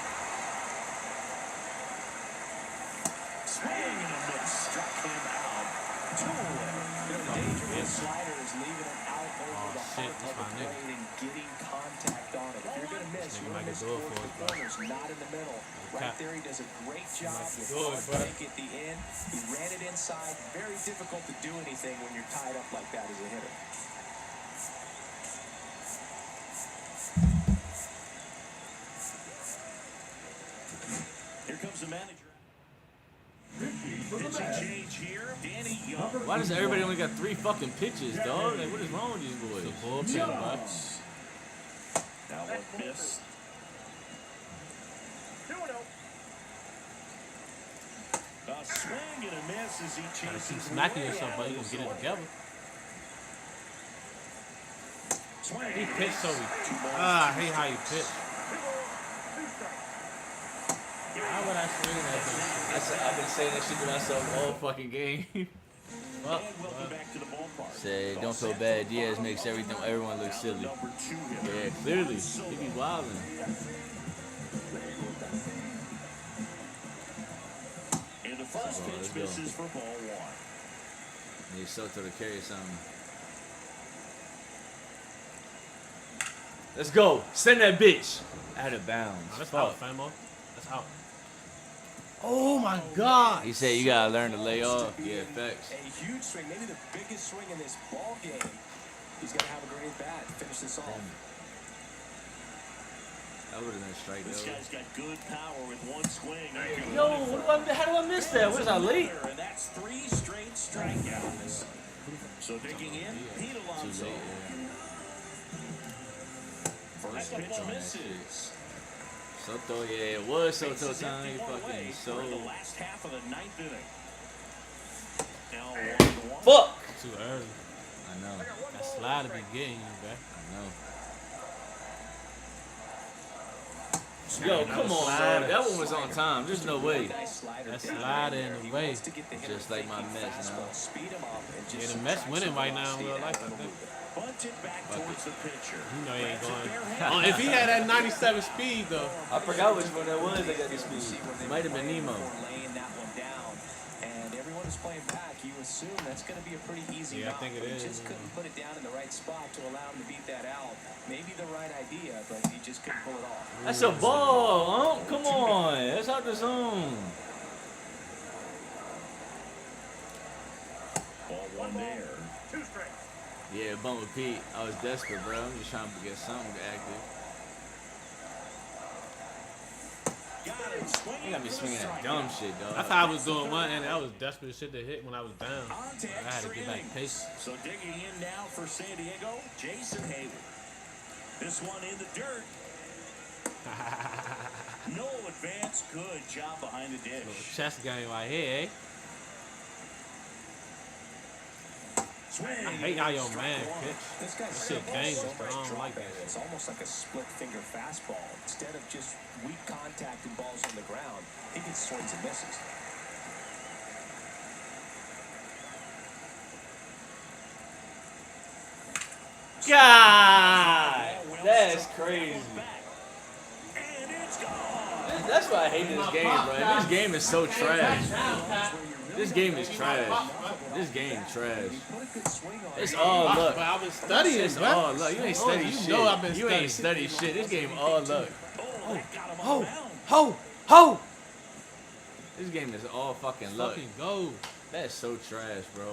Swing and a miss. Struck him out. 2 away. You know, the danger with a slider is leaving it out over the shit, heart that's of my the nigga. plate and getting contact on it. If you're going to miss, This nigga you're might going to miss get good towards for the it, bro. corners, not in the middle. Right Cap. there, he does a great job might with get good, hard bro. break at the end. He ran it inside. Very difficult to do anything when you're tied up like that as a hitter. Here comes the manager. For the Pitching bat, change here. Danny Young. number Why does 81, everybody only got 3 fucking pitches, dog? Like, what is wrong with these The boys? bullpen, bro. Now one miss. 2-0. A swing and a miss as he Gotta chases keep smacking way yourself, out but of you gonna the get it zone. together. Swing He and a pitched so miss. he. 2 balls, Ah, I 2 hate how he strikes. pitched. 2 strikes. Why would I swing that thing? I've been saying that shit to myself all fucking game. Fuck, And welcome bro. back to the ballpark. Say, don't feel bad. Diaz makes everyone look silly. Number 2 hitter. Yeah, clearly. He be wildin'. And the first Let's pitch go. misses for ball 1. Need Soto to carry something. Let's go. Send that bitch. Out of bounds. Nah, that's Fuck. out, Famo. That's out. Oh my God. He said you gotta learn to lay off. Yeah, facts. A huge swing, maybe the biggest swing in this ball game. He's going to have a great bat to finish this off. That would have been a strike, This though. guy's got good power with one swing. How do I miss that? Was I late? And that's 3 straight strikeouts. So digging in, Pete Too Alonso. late, yeah. First pitch misses. Soto, yeah, it was Soto Bases time. empty He one fucking away so. for the last half of the 9th inning. Now 1-1. Fuck! Too early. I know. That slide to be getting you, bro. I know. Yo, come on, Slider. bro. That one was on time. There's no way. Nice slider. That slider in the He way. wants to get the hitter Just like my thinking Mets now. fastball, speed him up, and Yeah, just the Mets subtract winning some right now in velocity real out life, of I the think. movement. Bunt it back towards the pitcher. You know he ain't Grabs it going. barehanded. If he had that 97 speed though, I forgot which one that was. I got this See speed. where they Might have been were Nemo. before laying that one down. And everyone was playing back, you assume that's going to be a pretty easy Yeah, I knock. think it He is, just couldn't put it down in the right spot to allow him to beat that out. Maybe the right idea, but he just couldn't pull it off. That's a ball, Come on. That's out the zone. Ball one there. 2 strikes. Yeah, bump with Pete. I was desperate, bro. I'm just trying to get something active. Got him He swinging got me for the swinging that strikeout. dumb shit, dog. That's how I was doing one, and I was desperate shit to hit when I was down. On to I had to extra get back innings. pace. So digging in now for San Diego, Jason Hayward. This one in the dirt. No advance. Good job behind the Little dish. chest game right here, eh? Swing. I hate how your Strike man one. pitch. This guy's That shit so dangerous, much bro. I don't drop like that in it. shit. It's almost like a split finger fastball. Instead of just weak contact and balls on the ground, he gets swings and misses. God, that's crazy. And it's gone. That's why I hate this game, bro. This game is so trash. This game is trash. This game trash. Put a good swing on It's it. all luck. But I've been studying, It's man. all luck. You ain't studied you shit. know I've been You ain't studying. studied shit. This game all luck. Oh, that got him on Ho, the mound. ho, ho. This game is all fucking luck. Fucking go. That's so trash, bro.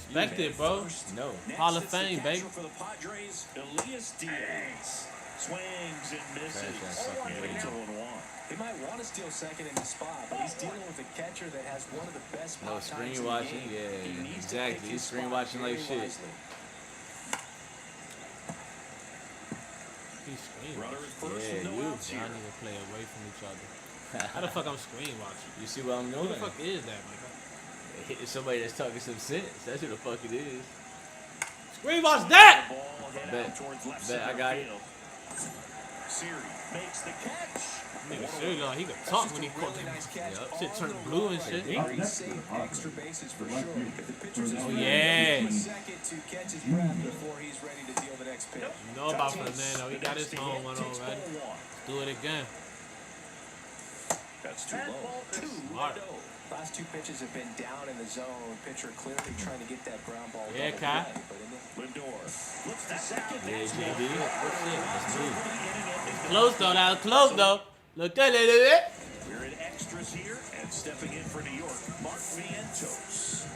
Respect it, bro. No. Next, Hall of it's the Fame, catcher baby. For the Padres, Elias Diaz swings and misses. Trash ass fucking And it's game. 0-1. He might want to steal second in the spot, but he's dealing with a catcher that has one of the best No pop times screen in the watching. game. Yeah, He needs to exactly. pick He's his screen spot watching like very shit. wisely. He's screen Runner watching. at first Yeah, with no you. outs Y'all here. need to play away from each other. How the fuck I'm screen watching? You see what I'm Who the doing? fuck is that, man? It's somebody that's talking some sense. That's who the fuck it is. Screen watch that! The ball hit Bet. out towards left Bet, I center got it. field. Siri makes the catch. Nigga, seriously, like, he could talk when he caught Really that. nice catch. Yup, shit All turned the blue and way. shit. Up He next to the saved Padres, extra bases for the right sure. field. If the pitcher's Oh, yeah. give him a second to catch his breath before he's ready to deal the next pitch. You know about Fernando. He got his home one Takes already. ball one. Do it again. That's too low. Smart. Last two pitches have been down in the zone. Pitcher clearly trying to get that ground ball. Yeah, double Kai. play, but in the Lindor flips to second. Yeah, That's JB. one. That's me. Close though, that was close though. Look at it. We're in extras here, and stepping in for New York, Mark Vientos.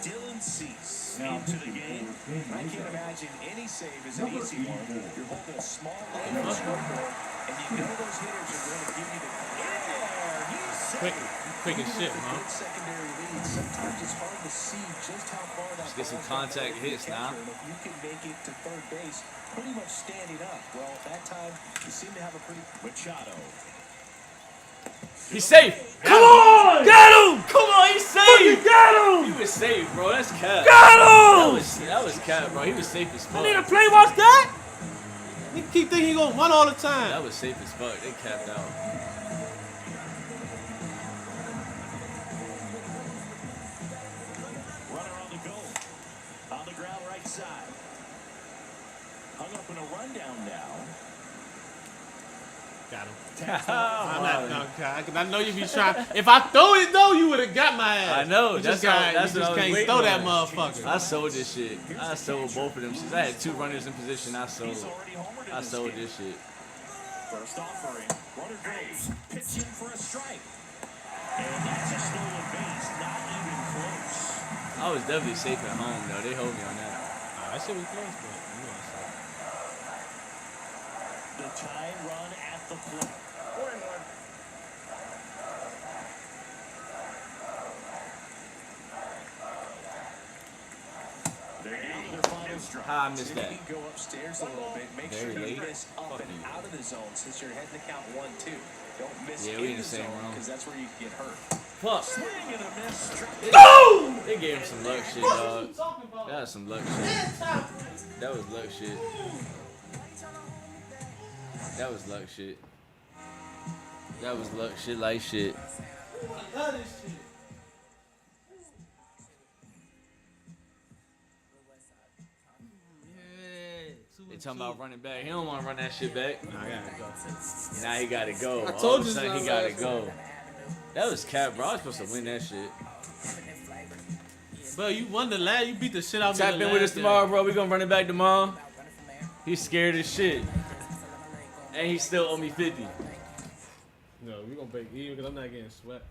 Dylan Cease Now into the pitching game. for San I can't Diego. imagine any save is an Number easy one. 84. You're holding a small lead on the scoreboard, and you know those hitters are going to give you the Quick as shit, man. good secondary lead. Sometimes it's hard to see just how far that Let's get some ball's gonna contact go for the hits now. catcher. And if you can make it to third base, pretty much standing up. Well, that time you seem to have a pretty Machado. He's safe. Come on! Got him! Come on, he's safe! Got him! He was safe, bro. That's cap. Got him! That was cap, bro. He was safe as fuck. I need to play watch that. Nigga keep thinking he gonna run all the time. That was safe as fuck. They capped out. Runner on the go. On the ground right side. Hung up in a rundown now. Got him. I'm I'm not done, Kai. 'Cause I know you be trying. If I throw it though, you would have got my ass. I know. You That's just, got, what I was can't waiting throw that on. motherfucker. I sold this shit. I sold both of them shits. I had two runners in position. I sold. He's already homered in I this sold game. this shit. First offering. Runner goes. Pitching for a strike. And that's a stolen base. Not even close. I was definitely safe at home though. They hold me on that. Nah, that shit was close, but you know I said. The tying run at the plate. 4-1. They're down to their final strike. How I missed that? maybe go upstairs a little bit. Make Very sure you late. miss up Fuck and you. out of the zone since you're heading to count 1-2. Don't miss Yeah, in we in the the same zone room. because that's where you can get hurt. Fuck. Swing and a miss. Strike. No! They gave him some luck shit, dog. That was some luck shit. That was luck shit. That was luck shit. That was luck shit like shit. They talking about running back. He don't want to run that shit back. Nah, I gotta go. Now he gotta go. I All told of a you sudden so he gotta last go. That was cap, bro. I was supposed to win that shit. Bro, you won the last. You beat the shit out of me. Tap in with us tomorrow, bro. We gonna run it back tomorrow. He's scared as shit. And he still owe me 50. No, we gonna break even because I'm not getting sweat.